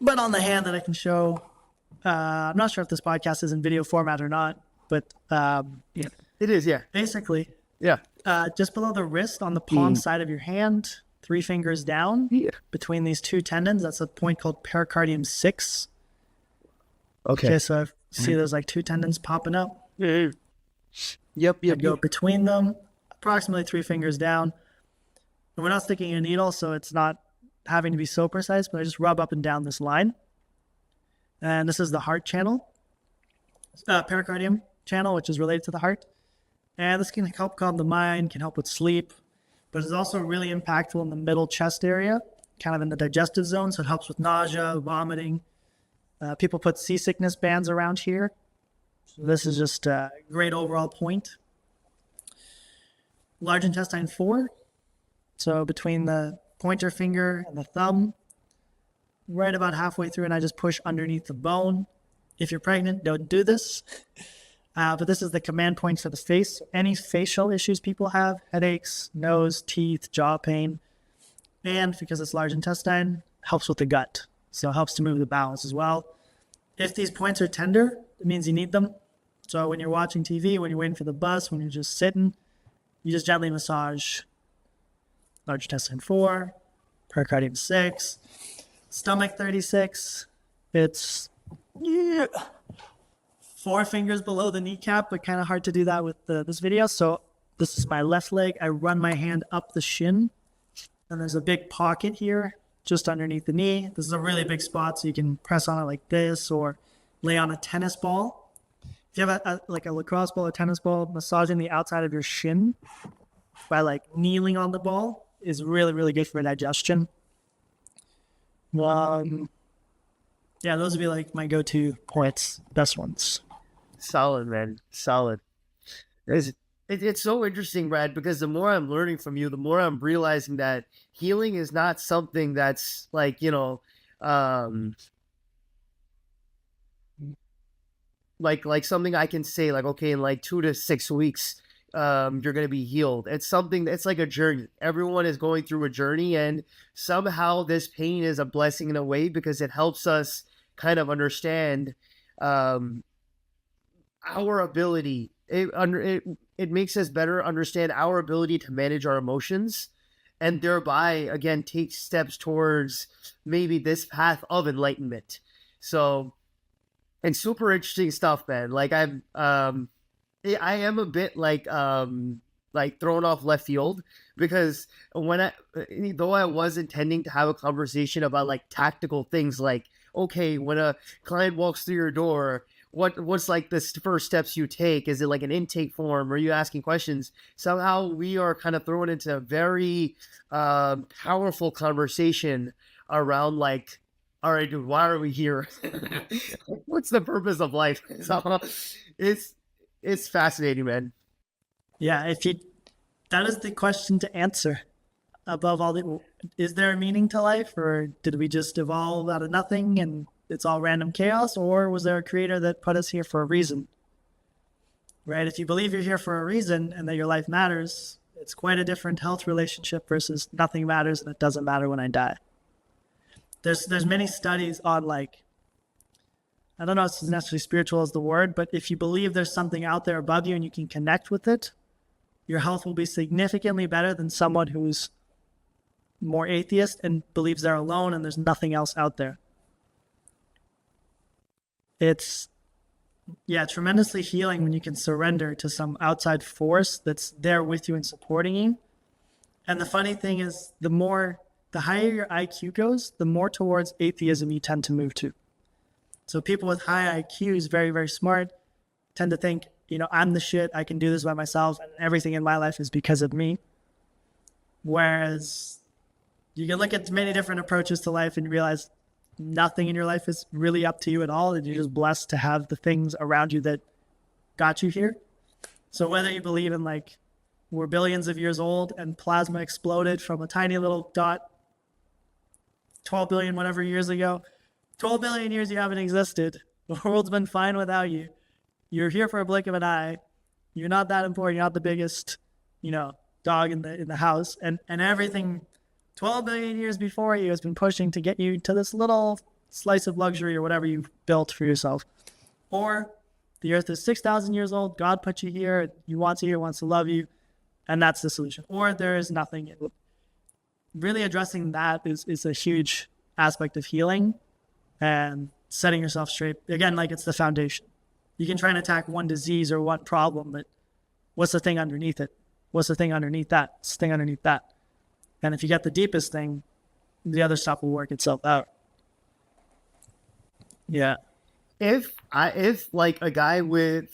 But on the hand that I can show, I'm not sure if this podcast is in video format or not, but yeah, it is. Yeah, basically, yeah. Just below the wrist on the palm side of your hand, 3 fingers down between these 2 tendons. That's a point called pericardium 6. Okay, so I see there's like 2 tendons popping up. Yep. I'd go between them, approximately 3 fingers down. And we're not sticking a needle, so it's not having to be so precise, but I just rub up and down this line. And this is the heart channel, pericardium channel, which is related to the heart. And this can help calm the mind, can help with sleep, but it's also really impactful in the middle chest area, kind of in the digestive zone, so it helps with nausea, vomiting. People put seasickness bands around here. So this is just a great overall point. Large intestine 4. So between the pointer finger and the thumb, right about halfway through, and I just push underneath the bone. If you're pregnant, don't do this. But this is the command point for the face. Any facial issues people have, headaches, nose, teeth, jaw pain, and because it's large intestine, helps with the gut. So it helps to move the bowels as well. If these points are tender, it means you need them. So when you're watching TV, when you're waiting for the bus, when you're just sitting, you just gently massage large intestine 4, pericardium 6, stomach 36. It's 4 fingers below the kneecap, but kind of hard to do that with this video. So this is my left leg. I run my hand up the shin, and there's a big pocket here just underneath the knee. This is a really big spot, so you can press on it like this or lay on a tennis ball. If you have a lacrosse ball or tennis ball, massaging the outside of your shin by like kneeling on the ball is really, really good for digestion. Yeah, those would be like my go-to points, best ones. Solid, man. Solid. It's so interesting, Brad, because the more I'm learning from you, the more I'm realizing that healing is not something that's like, like something I can say like, okay, in like 2 to 6 weeks, you're going to be healed. It's something that's like a journey. Everyone is going through a journey, and somehow this pain is a blessing in a way because it helps us kind of understand our ability. It makes us better understand our ability to manage our emotions, and thereby again take steps towards maybe this path of enlightenment. So, and super interesting stuff, man. Like I am a bit like thrown off left field because though I was intending to have a conversation about like tactical things, like, okay, when a client walks through your door, what's like the first steps you take? Is it like an intake form? Are you asking questions? Somehow we are kind of thrown into a very powerful conversation around like, all right, dude, why are we here? What's the purpose of life? So it's fascinating, man. Yeah, that is the question to answer. Above all, is there a meaning to life, or did we just evolve out of nothing and it's all random chaos, or was there a creator that put us here for a reason? Right? If you believe you're here for a reason and that your life matters, it's quite a different health relationship versus nothing matters and it doesn't matter when I die. There's many studies on like, I don't know if it's necessarily spiritual as the word, but if you believe there's something out there above you and you can connect with it, your health will be significantly better than someone who's more atheist and believes they're alone and there's nothing else out there. It's, yeah, tremendously healing when you can surrender to some outside force that's there with you and supporting you. And the funny thing is, the higher your IQ goes, the more towards atheism you tend to move to. So people with high IQs, very, very smart, tend to think, I'm the shit, I can do this by myself, and everything in my life is because of me. Whereas you can look at many different approaches to life and realize nothing in your life is really up to you at all, and you're just blessed to have the things around you that got you here. So whether you believe in we're billions of years old and plasma exploded from a tiny little dot 12 billion whatever years ago, 12 billion years you haven't existed, the world's been fine without you, you're here for a blink of an eye, you're not that important, you're not the biggest dog in the house, and everything 12 billion years before you has been pushing to get you to this little slice of luxury or whatever you've built for yourself. Or the earth is 6,000 years old, God put you here, he wants you here, wants to love you, and that's the solution. Or there is nothing. Really addressing that is a huge aspect of healing and setting yourself straight. Again, it's the foundation. You can try and attack one disease or one problem, but what's the thing underneath it? What's the thing underneath that? What's the thing underneath that? And if you get the deepest thing, the other stuff will work itself out. Yeah. If a guy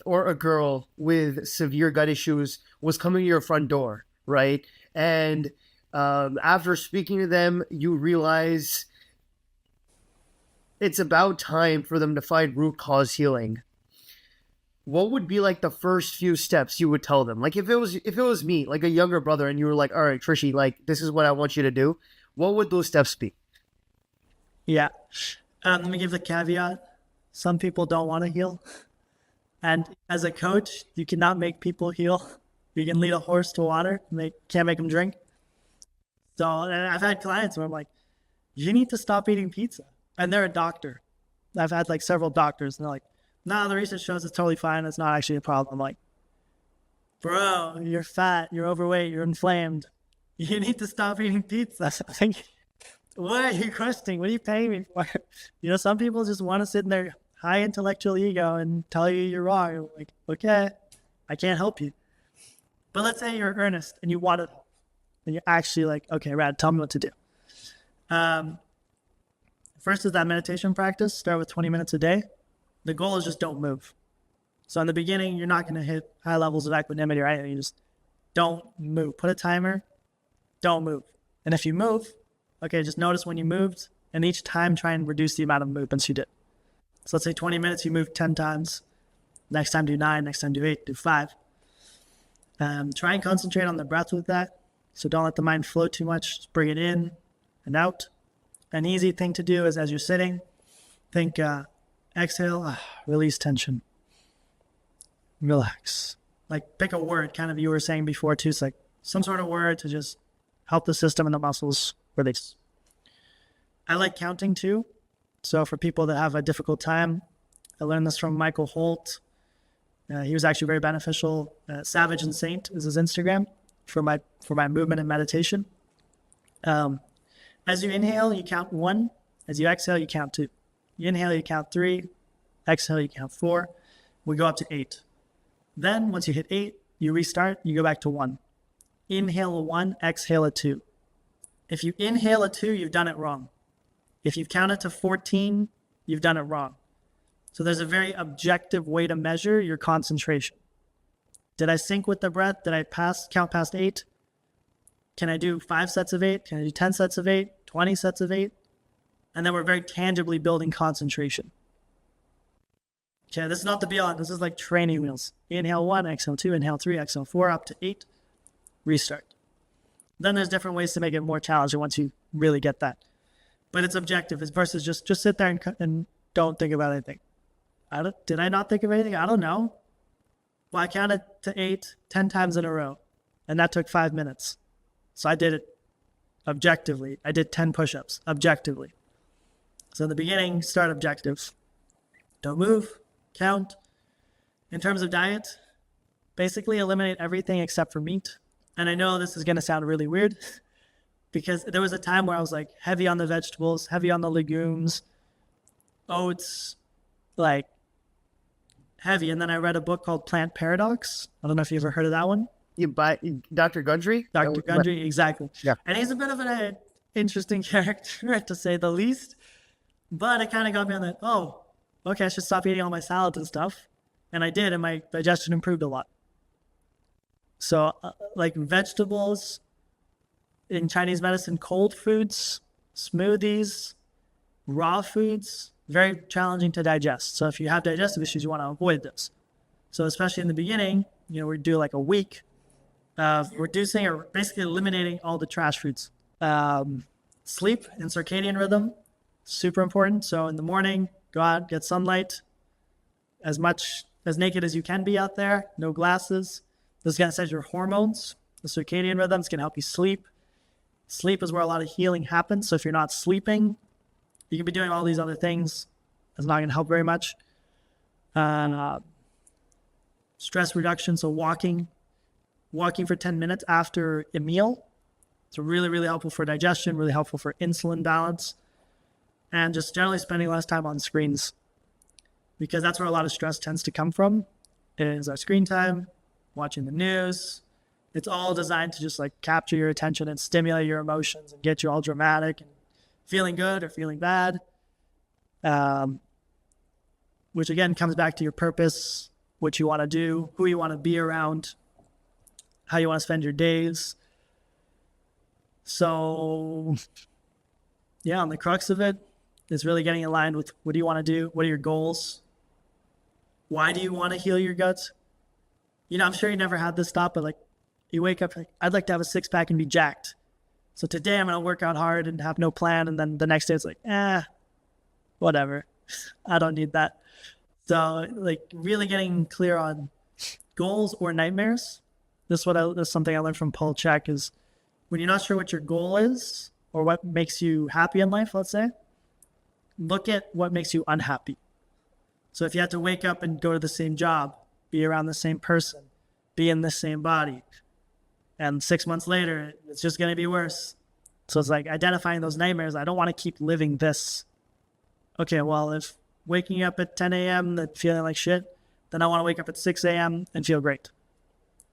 or a girl with severe gut issues was coming to your front door, right? And after speaking to them, you realize it's about time for them to find root cause healing. What would be the first few steps you would tell them? If it was me, a younger brother, and you were like, all right, Trishy, this is what I want you to do. What would those steps be? Yeah. Let me give the caveat. Some people don't want to heal. And as a coach, you cannot make people heal. You can lead a horse to water, can't make them drink. So I've had clients where I'm like, you need to stop eating pizza. And they're a doctor. I've had several doctors, and they're like, no, the research shows it's totally fine. It's not actually a problem. I'm like, bro, you're fat, you're overweight, you're inflamed. You need to stop eating pizza. What are you questioning? What are you paying me for? Some people just want to sit in their high intellectual ego and tell you you're wrong. You're like, okay, I can't help you. But let's say you're earnest and you want it, and you're actually like, okay, Rad, tell me what to do. First is that meditation practice. Start with 20 minutes a day. The goal is just don't move. So in the beginning, you're not going to hit high levels of equanimity or anything. You just don't move. Put a timer. Don't move. And if you move, okay, just notice when you moved, and each time try and reduce the amount of movements you did. So let's say 20 minutes, you moved 10 times. Next time do 9, next time do 8, do 5. Try and concentrate on the breath with that. So don't let the mind float too much. Just bring it in and out. An easy thing to do is as you're sitting, think exhale, release tension. Relax. Pick a word, kind of you were saying before too. It's some sort of word to just help the system and the muscles release. I like counting too. So for people that have a difficult time, I learned this from Michael Holt. He was actually very beneficial. Savage and Saint is his Instagram for my movement and meditation. As you inhale, you count 1. As you exhale, you count 2. You inhale, you count 3. Exhale, you count 4. We go up to 8. Then once you hit 8, you restart, you go back to 1. Inhale a 1, exhale a 2. If you inhale a 2, you've done it wrong. If you've counted to 14, you've done it wrong. So there's a very objective way to measure your concentration. Did I sync with the breath? Did I count past 8? Can I do 5 sets of 8? Can I do 10 sets of 8? 20 sets of 8? And then we're very tangibly building concentration. Okay, this is not the beyond. This is like training wheels. Inhale 1, exhale 2, inhale 3, exhale 4, up to 8. Restart. Then there's different ways to make it more challenging once you really get that. But it's objective. It's versus just sit there and don't think about anything. Did I not think of anything? I don't know. Well, I counted to 8 10 times in a row, and that took 5 minutes. So I did it objectively. I did 10 push-ups objectively. So in the beginning, start objective. Don't move, count. In terms of diet, basically eliminate everything except for meat. And I know this is going to sound really weird, because there was a time where I was like heavy on the vegetables, heavy on the legumes, oats, like heavy. And then I read a book called Plant Paradox. I don't know if you ever heard of that one. You buy Dr. Gundry? Dr. Gundry, exactly. Yeah. And he's a bit of an interesting character, to say the least. But it kind of got me on that, oh, okay, I should stop eating all my salads and stuff. And I did, and my digestion improved a lot. So, like vegetables, in Chinese medicine, cold foods, smoothies, raw foods, very challenging to digest. So if you have digestive issues, you want to avoid this. So especially in the beginning, we do like a week of reducing or basically eliminating all the trash foods. Sleep and circadian rhythm, super important. So in the morning, go out, get sunlight, as naked as you can be out there, no glasses. This is going to set your hormones. The circadian rhythm is going to help you sleep. Sleep is where a lot of healing happens. So if you're not sleeping, you can be doing all these other things. It's not going to help very much. Stress reduction, so walking for 10 minutes after a meal. It's really, really helpful for digestion, really helpful for insulin balance, and just generally spending less time on screens, because that's where a lot of stress tends to come from, is our screen time, watching the news. It's all designed to just like capture your attention and stimulate your emotions and get you all dramatic and feeling good or feeling bad. Which again comes back to your purpose, what you want to do, who you want to be around, how you want to spend your days. So yeah, on the crux of it is really getting aligned with what do you want to do? What are your goals? Why do you want to heal your gut? I'm sure you never had this thought, but like you wake up like, I'd like to have a six pack and be jacked. So today I'm going to work out hard and have no plan. And then the next day it's like, whatever. I don't need that. So like really getting clear on goals or nightmares. This is something I learned from Paul Chek, is when you're not sure what your goal is or what makes you happy in life, let's say, look at what makes you unhappy. So if you had to wake up and go to the same job, be around the same person, be in the same body, and 6 months later, it's just going to be worse. So it's like identifying those nightmares. I don't want to keep living this. Okay, well, if waking up at 10 a.m. and feeling like shit, then I want to wake up at 6 a.m. and feel great.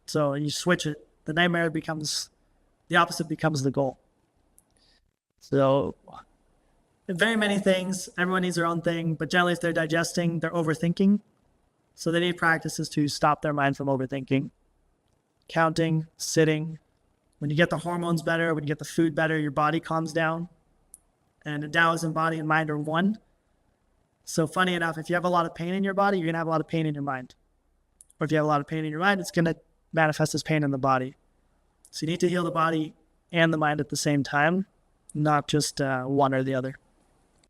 So you switch it. The nightmare becomes, the opposite becomes the goal. So very many things. Everyone needs their own thing, but generally if they're digesting, they're overthinking. So they need practices to stop their mind from overthinking. Counting, sitting. When you get the hormones better, when you get the food better, your body calms down. And the Taoism body and mind are one. So funny enough, if you have a lot of pain in your body, you're going to have a lot of pain in your mind. Or if you have a lot of pain in your mind, it's going to manifest as pain in the body. So you need to heal the body and the mind at the same time, not just one or the other.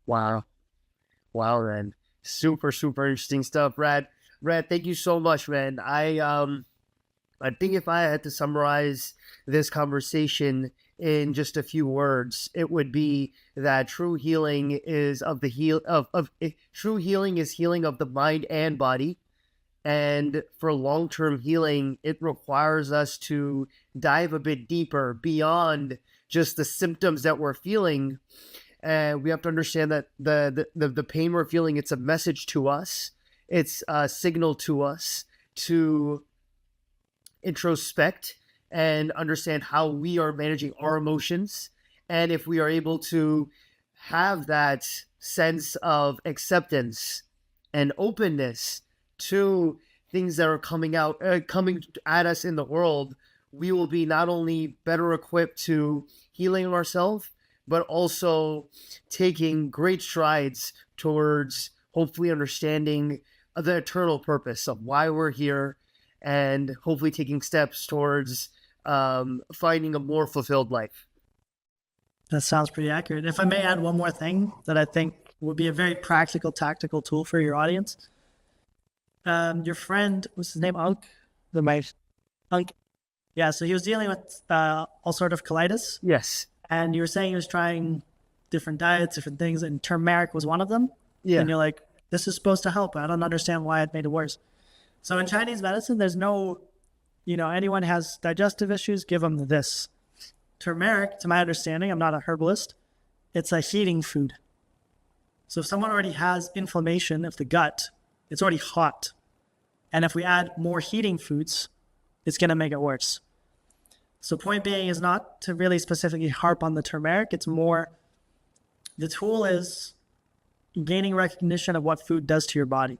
Wow, man. Super, super interesting stuff, Rad. Thank you so much, man. I think if I had to summarize this conversation in just a few words, it would be that true healing is true healing is healing of the mind and body. And for long-term healing, it requires us to dive a bit deeper beyond just the symptoms that we're feeling. And we have to understand that the pain we're feeling, it's a message to us. It's a signal to us to introspect and understand how we are managing our emotions. And if we are able to have that sense of acceptance and openness to things that are coming at us in the world, we will be not only better equipped to healing ourselves, but also taking great strides towards hopefully understanding the eternal purpose of why we're here, and hopefully taking steps towards finding a more fulfilled life. That sounds pretty accurate. If I may add one more thing that I think would be a very practical, tactical tool for your audience. Your friend, what's his name? Unk? Yeah, so he was dealing with all sort of colitis. Yes. And you were saying he was trying different diets, different things, and turmeric was one of them. Yeah. And you're like, this is supposed to help. I don't understand why it made it worse. So in Chinese medicine, there's no, anyone has digestive issues, give them this. turmeric, to my understanding, I'm not a herbalist, it's a heating food. So if someone already has inflammation of the gut, it's already hot. And if we add more heating foods, it's going to make it worse. So point being is not to really specifically harp on the turmeric. It's more, the tool is gaining recognition of what food does to your body.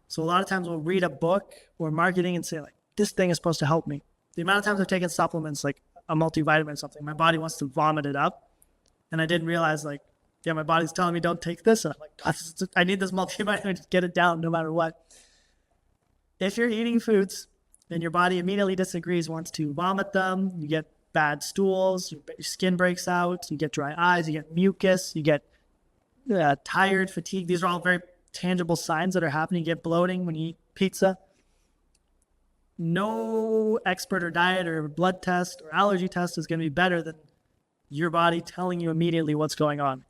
So a lot of times we'll read a book or marketing and say like, this thing is supposed to help me. The amount of times I've taken supplements like a multivitamin or something, my body wants to vomit it up. And I didn't realize like, yeah, my body's telling me don't take this. And I'm like, I need this multivitamin to get it down no matter what. If you're eating foods and your body immediately disagrees, wants to vomit them, you get bad stools, your skin breaks out, you get dry eyes, you get mucus, you get tired, fatigue. These are all very tangible signs that are happening. You get bloating when you eat pizza. No expert or diet or blood test or allergy test is going to be better than your body telling you immediately what's going on.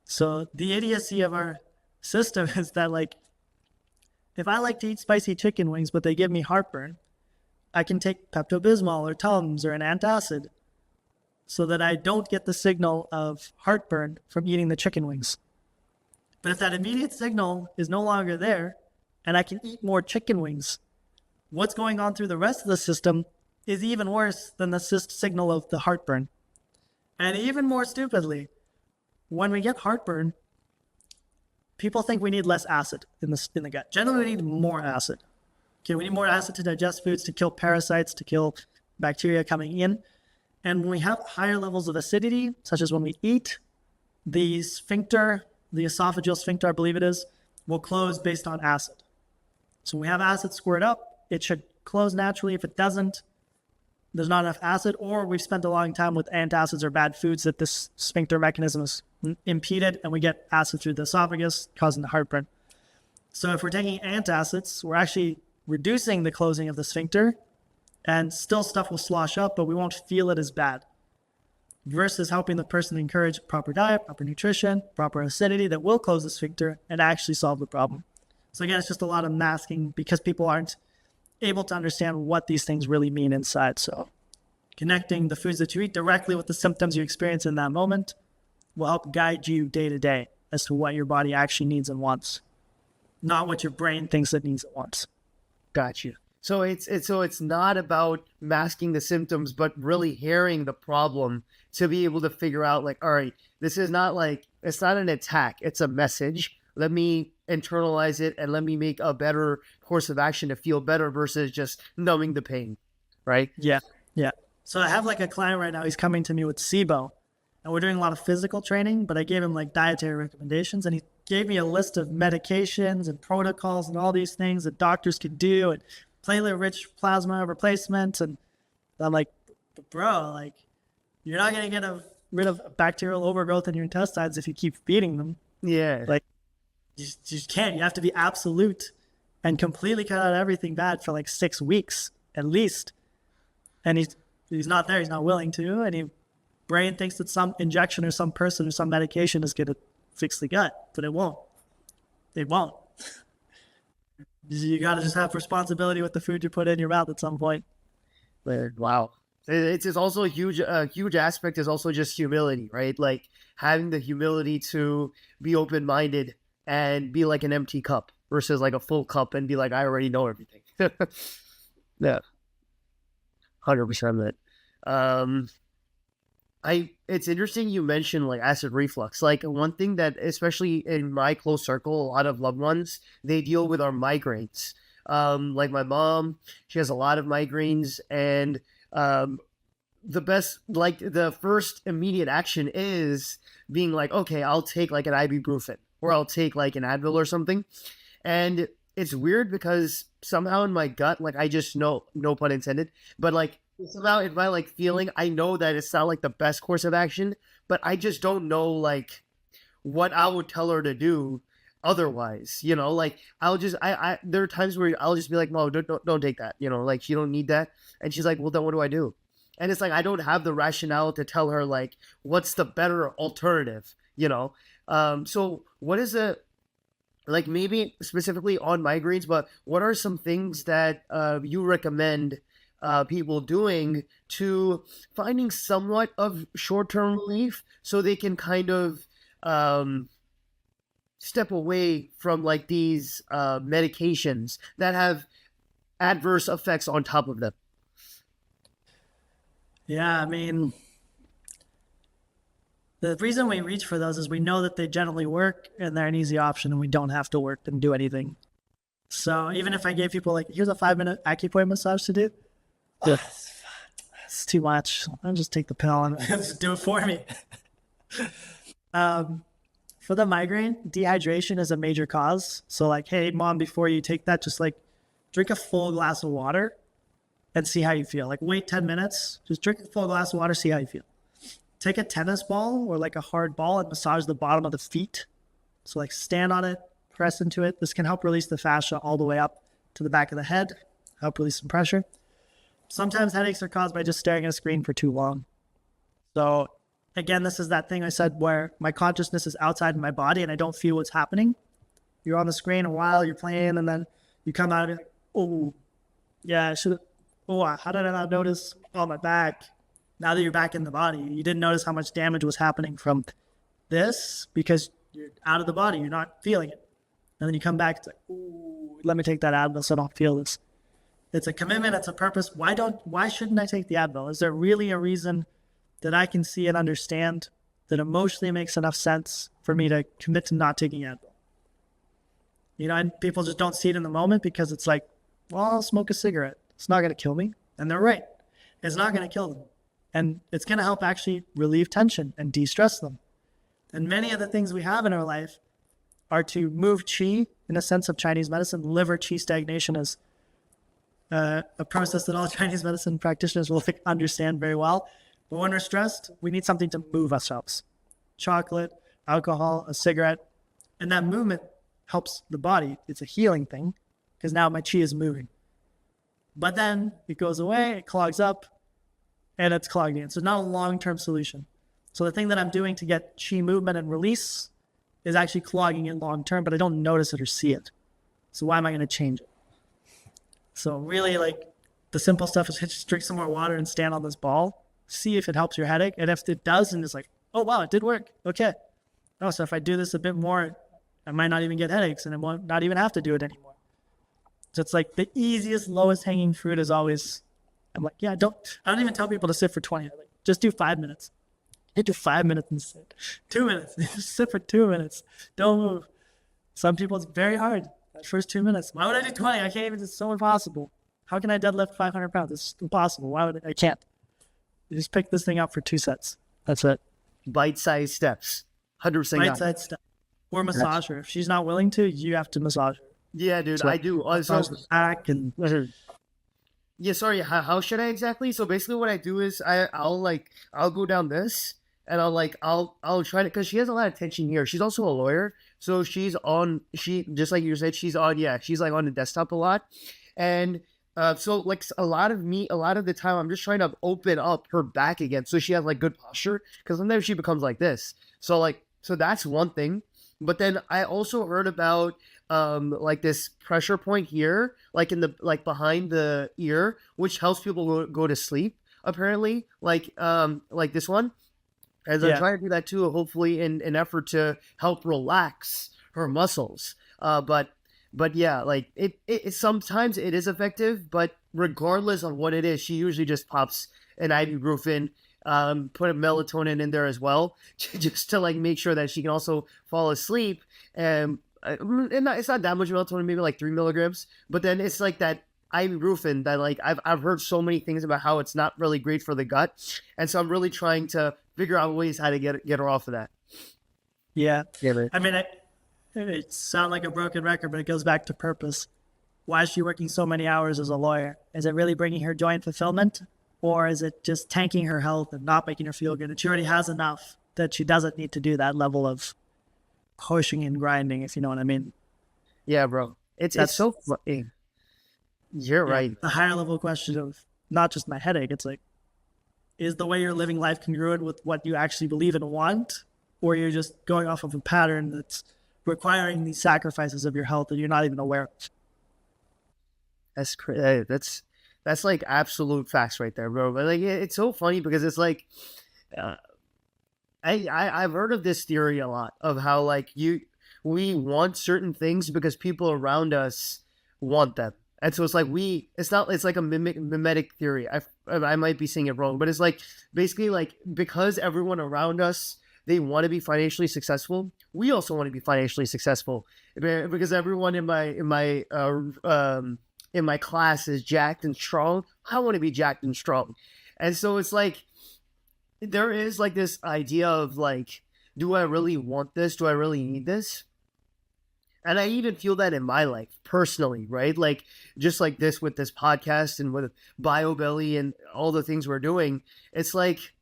So the idiocy of our system is that like, if I like to eat spicy chicken wings, but they give me heartburn, I can take Pepto-Bismol or Tums or an antacid so that I don't get the signal of heartburn from eating the chicken wings. But if that immediate signal is no longer there and I can eat more chicken wings, what's going on through the rest of the system is even worse than the signal of the heartburn. And even more stupidly, when we get heartburn, people think we need less acid in the gut. Generally, we need more acid. Okay, we need more acid to digest foods, to kill parasites, to kill bacteria coming in. And when we have higher levels of acidity, such as when we eat, the sphincter, the esophageal sphincter, I believe it is, will close based on acid. So when we have acid squirt up, it should close naturally. If it doesn't, there's not enough acid, or we've spent a long time with antacids or bad foods that this sphincter mechanism is impeded, and we get acid through the esophagus, causing the heartburn. So if we're taking antacids, we're actually reducing the closing of the sphincter, and still stuff will slosh up, but we won't feel it as bad. Versus helping the person encourage proper diet, proper nutrition, proper acidity that will close the sphincter and actually solve the problem. So again, it's just a lot of masking because people aren't able to understand what these things really mean inside. So connecting the foods that you eat directly with the symptoms you experience in that moment will help guide you day to day as to what your body actually needs and wants, not what your brain thinks it needs and wants. Got you. So it's not about masking the symptoms, but really hearing the problem to be able to figure out like, all right, this is not like, it's not an attack, it's a message. Let me internalize it and let me make a better course of action to feel better versus just numbing the pain, right? Yeah. So I have like a client right now, he's coming to me with SIBO, and we're doing a lot of physical training, but I gave him like dietary recommendations, and he gave me a list of medications and protocols and all these things that doctors could do, and platelet-rich plasma replacement. And I'm like, bro, like, you're not going to get rid of bacterial overgrowth in your intestines if you keep feeding them. Yeah. Like, you just can't. You have to be absolute and completely cut out everything bad for like 6 weeks at least. And he's not there. He's not willing to. And his brain thinks that some injection or some person or some medication is going to fix the gut, but it won't. It won't. You got to just have responsibility with the food you put in your mouth at some point. Wow. It's just also a huge aspect is also just humility, right? Like having the humility to be open-minded and be like an empty cup versus like a full cup and be like, I already know everything. Yeah. 100% that. It's interesting you mentioned like acid reflux. Like one thing that, especially in my close circle, a lot of loved ones, they deal with are migraines. Like my mom, she has a lot of migraines, and the first immediate action is being like, okay, I'll take like an ibuprofen or I'll take like an Advil or something. And it's weird because somehow in my gut, like I just know, no pun intended, but like somehow in my like feeling, I know that it's not like the best course of action, but I just don't know like what I would tell her to do otherwise, you know, like I'll just, there are times where I'll just be like, no, don't take that, you know, like you don't need that. And she's like, well, then what do I do? And it's like, I don't have the rationale to tell her like, what's the better alternative, you know? So what is like maybe specifically on migraines, but what are some things that you recommend people doing to finding somewhat of short-term relief so they can kind of step away from like these medications that have adverse effects on top of them. Yeah, I mean, the reason we reach for those is we know that they generally work and they're an easy option and we don't have to work and do anything. So even if I gave people like, here's a 5-minute acupoint massage to do, it's too much. I'll just take the pill and just do it for me. For the migraine, dehydration is a major cause. So like, hey, mom, before you take that, just like drink a full glass of water and see how you feel. Like wait 10 minutes, just drink a full glass of water, see how you feel. Take a tennis ball or like a hard ball and massage the bottom of the feet. So like stand on it, press into it. This can help release the fascia all the way up to the back of the head, help release some pressure. Sometimes headaches are caused by just staring at a screen for too long. So again, this is that thing I said where my consciousness is outside my body and I don't feel what's happening. You're on the screen a while, you're playing, and then you come out of it like, oh, yeah, I should have, oh, how did I not notice? Oh, my back. Now that you're back in the body, you didn't notice how much damage was happening from this because you're out of the body, you're not feeling it. And then you come back, it's like, ooh, let me take that Advil so I don't feel this. It's a commitment, it's a purpose. Why shouldn't I take the Advil? Is there really a reason that I can see and understand that emotionally makes enough sense for me to commit to not taking Advil? You know, and people just don't see it in the moment because it's like, well, I'll smoke a cigarette. It's not going to kill me. And they're right. It's not going to kill them. And it's going to help actually relieve tension and de-stress them. And many of the things we have in our life are to move qi in a sense of Chinese medicine. Liver qi stagnation is a process that all Chinese medicine practitioners will understand very well. But when we're stressed, we need something to move ourselves. Chocolate, alcohol, a cigarette. And that movement helps the body. It's a healing thing because now my qi is moving. But then it goes away, it clogs up, and it's clogged in. So it's not a long-term solution. So the thing that I'm doing to get qi movement and release is actually clogging it long-term, but I don't notice it or see it. So why am I going to change it? So really, like, the simple stuff is just drink some more water and stand on this ball. See if it helps your headache. And if it does, and it's like, oh, wow, it did work. Okay. Oh, so if I do this a bit more, I might not even get headaches and I won't not even have to do it anymore. So it's like the easiest, lowest hanging fruit is always, I'm like, yeah, I don't even tell people to sit for 20. I'm like, just do 5 minutes. You do 5 minutes and sit. 2 minutes. Just sit for 2 minutes. Don't move. Some people, it's very hard. That first 2 minutes. Why would I do 20? I can't even, it's so impossible. How can I deadlift 500 pounds? It's impossible. Why would I can't. You just pick this thing up for 2 sets. That's it. Bite-sized steps. 100% bite-sized step. Or massage her. If she's not willing to, you have to massage her. Yeah, dude, So I do. massage the back and Yeah, sorry. How should I exactly? So basically, what I do is I'll go down this, and I'll try to, because she has a lot of tension here. She's also a lawyer, so she just like you said, she's on the desktop a lot, and so like a lot of the time I'm just trying to open up her back again so she has like good posture, because sometimes she becomes like this. So that's one thing. But then I also heard about like this pressure point here, like in the behind the ear, which helps people go to sleep apparently, like this one. As I'm trying to do that too, hopefully in an effort to help relax her muscles. But yeah, like it sometimes it is effective, but regardless of what it is, she usually just pops an ibuprofen, put a melatonin in there as well, just to like make sure that she can also fall asleep. And it's not that much melatonin, maybe like 3 milligrams, but then it's like that ibuprofen that like I've heard so many things about how it's not really great for the gut, and so I'm really trying to figure out ways how to get her off of that. yeah. Man. I mean, it sounds like a broken record, but it goes back to purpose. Why is she working so many hours as a lawyer? Is it really bringing her joy and fulfillment? Or is it just tanking her health and not making her feel good? And she already has enough that she doesn't need to do that level of pushing and grinding, if you know what I mean. Yeah, bro. It's so funny. You're right. The higher level question of not just my headache, it's like, is the way you're living life congruent with what you actually believe and want? Or you're just going off of a pattern that's requiring these sacrifices of your health that you're not even aware of? That's crazy. That's like absolute facts right there, bro. But like, it's so funny because it's like, uh, I've heard of this theory a lot of how like we want certain things because people around us want them. And so it's like it's like a mimetic theory. I might be saying it wrong, but it's like basically like because everyone around us, they want to be financially successful. We also want to be financially successful because everyone in my class is jacked and strong. I want to be jacked and strong. And so it's like there is like this idea of like, do I really want this? Do I really need this? And I even feel that in my life personally, right? Like just like this with this podcast and with BioBelly and all the things we're doing, it's like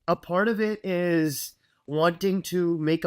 a part of it is wanting to make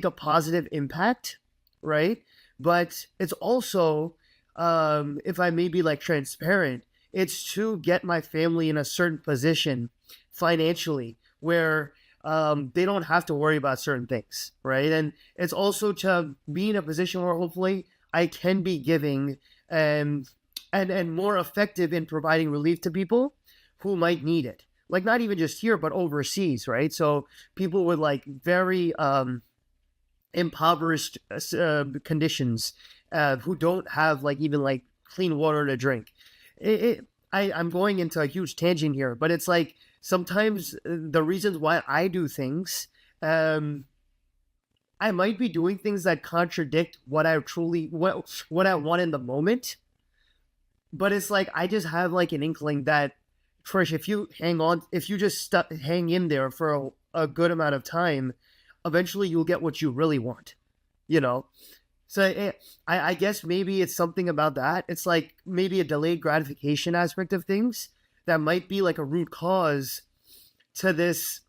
a positive impact, right? But it's also, if I may be like transparent, it's to get my family in a certain position financially where they don't have to worry about certain things, right? And it's also to be in a position where hopefully I can be giving and more effective in providing relief to people who might need it. Like not even just here, but overseas, right? So people with like very impoverished conditions who don't have like even like clean water to drink. I'm going into a huge tangent here, but it's like sometimes the reasons why I do things, I might be doing things that contradict what I want in the moment. But it's like I just have like an inkling that, Trish, if you just hang in there for a good amount of time, eventually you'll get what you really want, you know? So I guess maybe it's something about that. It's like maybe a delayed gratification aspect of things that might be like a root cause to this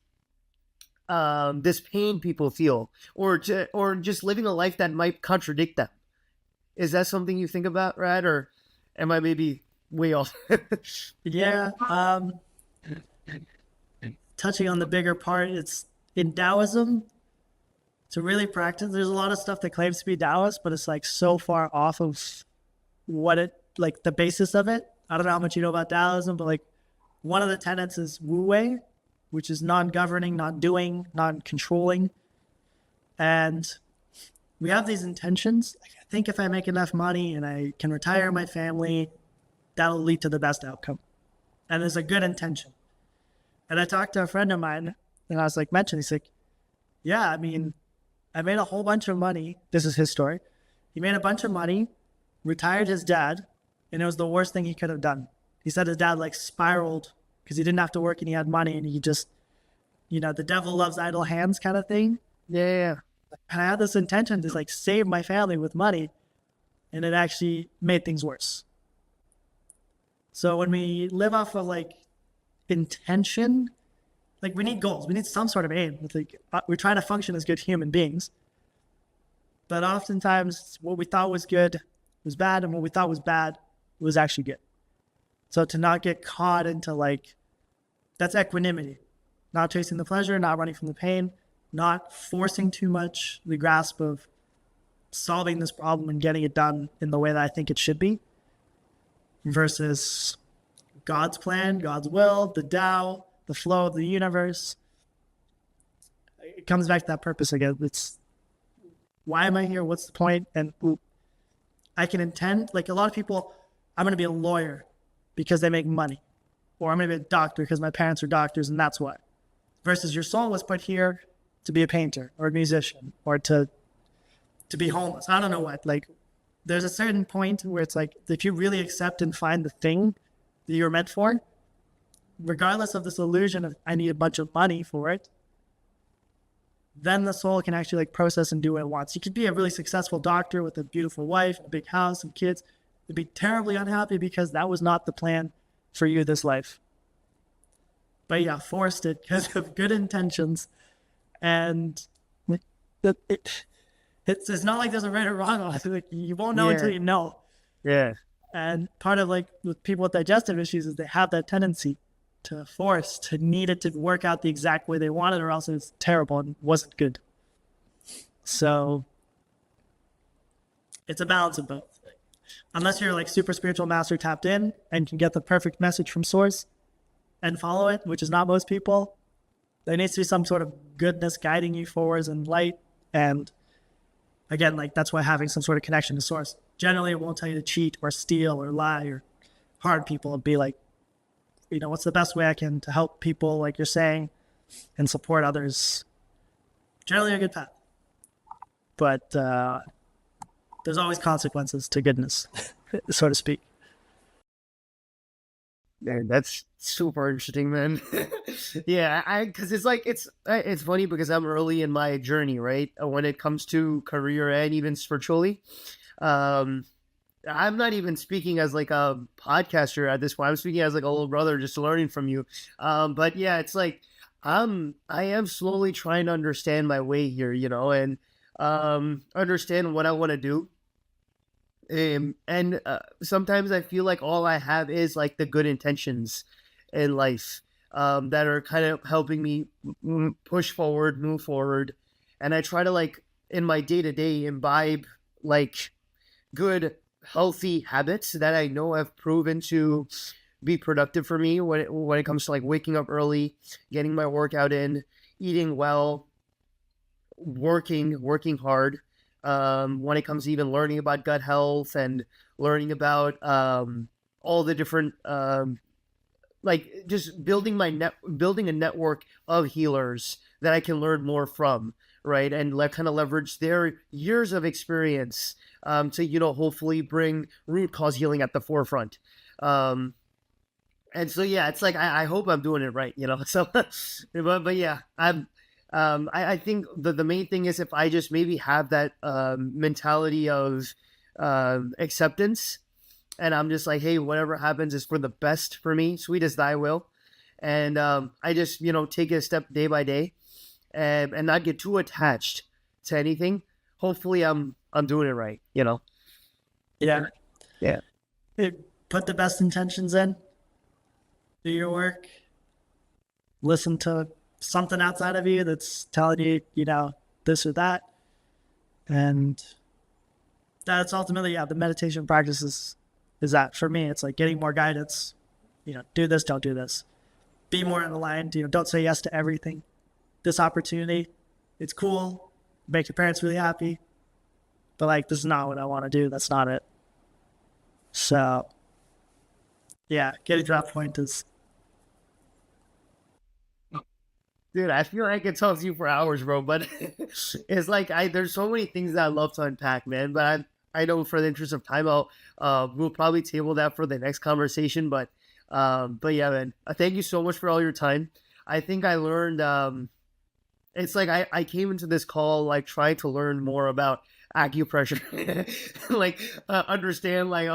this pain people feel, or just living a life that might contradict them. Is that something you think about, Rad, or am I maybe way off? Yeah. Touching on the bigger part, it's in Taoism. To really practice, there's a lot of stuff that claims to be Taoist, but it's like so far off of what it, like the basis of it. I don't know how much you know about Taoism, but like one of the tenets is Wu Wei, which is non-governing, non-doing, non-controlling. And we have these intentions. Like, I think if I make enough money and I can retire my family, that'll lead to the best outcome. And there's a good intention. And I talked to a friend of mine and I was like, he's like, yeah, I mean, I made a whole bunch of money. This is his story. He made a bunch of money, retired his dad, and it was the worst thing he could have done. He said his dad like spiraled because he didn't have to work and he had money and he just, the devil loves idle hands kind of thing. Yeah. And I had this intention to like save my family with money, and it actually made things worse. So when we live off of like intention, like we need goals, we need some sort of aim. It's like we're trying to function as good human beings, but oftentimes what we thought was good was bad, and what we thought was bad was actually good. So to not get caught into like, that's equanimity, not chasing the pleasure, not running from the pain, not forcing too much the grasp of solving this problem and getting it done in the way that I think it should be, versus God's plan, God's will, the Tao, the flow of the universe. It comes back to that purpose again. It's, why am I here? What's the point? And I can intend, like a lot of people, I'm going to be a lawyer because they make money, or I'm going to be a doctor because my parents are doctors and that's why. Versus your soul was put here to be a painter or a musician or to be homeless. I don't know what. Like, there's a certain point where it's like, if you really accept and find the thing that you're meant for, regardless of this illusion of I need a bunch of money for it, then the soul can actually like process and do what it wants. You could be a really successful doctor with a beautiful wife, a big house, and kids, and be terribly unhappy because that was not the plan for you this life. But yeah, forced it because of good intentions. And it's not like there's a right or wrong. Like, you won't know until you know. Yeah. And part of like with people with digestive issues is they have that tendency to force, to need it to work out the exact way they want it, or else it's terrible and wasn't good. So it's a balance of both. unless you're like super spiritual master tapped in and can get the perfect message from source and follow it, which is not most people, there needs to be some sort of goodness guiding you forwards and light. And again, like that's why having some sort of connection to source. Generally, it won't tell you to cheat or steal or lie or harm people. It'll be like, what's the best way I can to help people, like you're saying, and support others. Generally a good path. But there's always consequences to goodness, so to speak. Man, that's super interesting, man. Yeah, because it's like it's funny because I'm early in my journey, right? When it comes to career and even spiritually, I'm not even speaking as like a podcaster at this point. I'm speaking as like a little brother, just learning from you. But yeah, it's like I am slowly trying to understand my way here, and understand what I want to do. And sometimes I feel like all I have is like the good intentions in life that are kind of helping me push forward, move forward. And I try to like in my day-to-day imbibe like good, healthy habits that I know have proven to be productive for me when it comes to like waking up early, getting my workout in, eating well, working hard. When it comes to even learning about gut health and learning about all the different like just building a network of healers that I can learn more from, right? And kind of leverage their years of experience to hopefully bring root cause healing at the forefront. And so yeah, it's like I hope I'm doing it right, So, but yeah, I think the main thing is if I just maybe have that mentality of acceptance, and I'm just like, hey, whatever happens is for the best for me, sweet as thy will, and I just take it a step day by day, and not get too attached to anything. Hopefully, I'm doing it right, Yeah. Yeah. Put the best intentions in. Do your work. Listen to something outside of you that's telling you, this or that. And that's ultimately, the meditation practice is that for me. It's like getting more guidance, do this, don't do this. Be more aligned, don't say yes to everything. This opportunity, it's cool, make your parents really happy, but like, this is not what I want to do. That's not it. So, yeah, getting to that point is. Dude, I feel like I could talk to you for hours, bro, but it's like there's so many things that I love to unpack, man. But I know for the interest of time, we'll probably table that for the next conversation. But yeah, man, thank you so much for all your time. I think I learned. It's like I came into this call like trying to learn more about acupressure, like understand like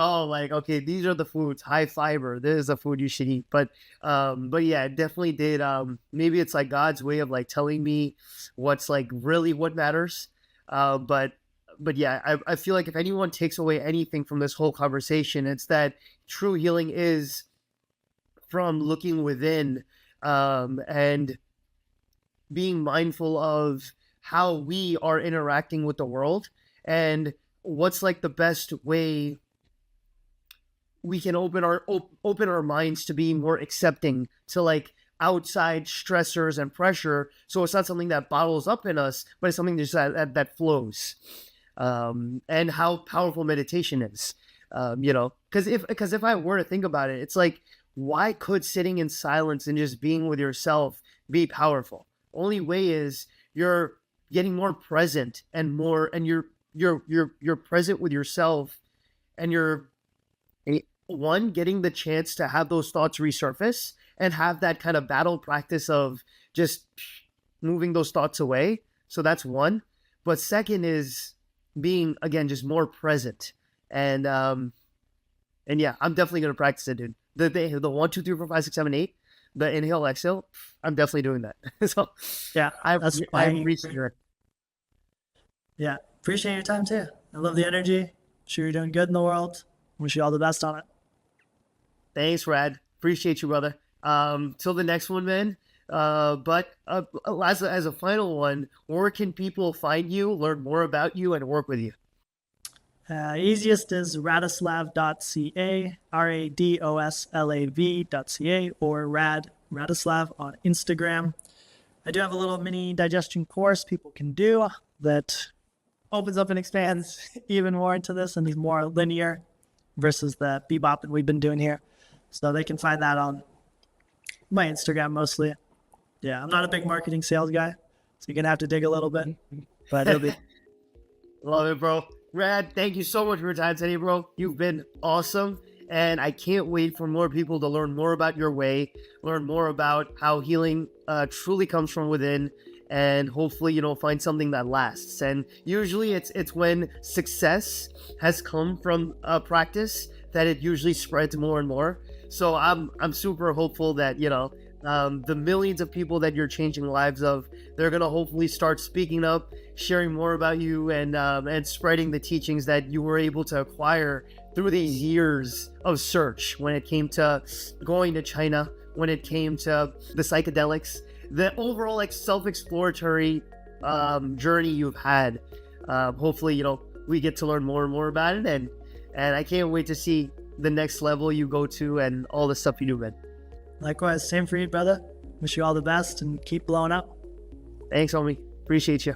okay, these are the foods, high fiber, this is the food you should eat. But yeah, it definitely did. Maybe it's like God's way of like telling me what's like really what matters. But yeah, I feel like if anyone takes away anything from this whole conversation, it's that true healing is from looking within and being mindful of how we are interacting with the world and what's like the best way we can open our minds to be more accepting to like outside stressors and pressure, so it's not something that bottles up in us, but it's something just that flows. And how powerful meditation is, because if I were to think about it, it's like, why could sitting in silence and just being with yourself be powerful? Only way is you're getting more present and you're present with yourself, and you're getting the chance to have those thoughts resurface and have that kind of battle practice of just moving those thoughts away. So that's one. But second is being, again, just more present. And yeah, I'm definitely going to practice it, dude. The 1, 2, 3, 4, 5, 6, 7, 8, the inhale, exhale, I'm definitely doing that. So yeah, I appreciate it. Yeah, appreciate your time too. I love the energy. Sure you're doing good in the world. Wish you all the best on it. Thanks, Rad. Appreciate you, brother. Till the next one, man. But as a final one, where can people find you, learn more about you, and work with you? Easiest is radoslav.ca, radoslav.ca, or Radoslav on Instagram. I do have a little mini digestion course people can do that opens up and expands even more into this and is more linear versus the bebop that we've been doing here. So they can find that on my Instagram mostly. Yeah, I'm not a big marketing sales guy, so you're going to have to dig a little bit, but it'll be... Love it, bro. Rad, thank you so much for your time today, bro. You've been awesome. And I can't wait for more people to learn more about your way, learn more about how healing truly comes from within, and hopefully, find something that lasts. And usually it's when success has come from a practice that it usually spreads more and more. So I'm super hopeful that, the millions of people that you're changing the lives of, they're going to hopefully start speaking up, sharing more about you, and spreading the teachings that you were able to acquire through these years of search when it came to going to China, when it came to the psychedelics, the overall self-exploratory journey you've had. Hopefully, we get to learn more and more about it, and I can't wait to see the next level you go to and all the stuff you do, man. Likewise, same for you, brother. Wish you all the best and keep blowing up. Thanks, homie. Appreciate you.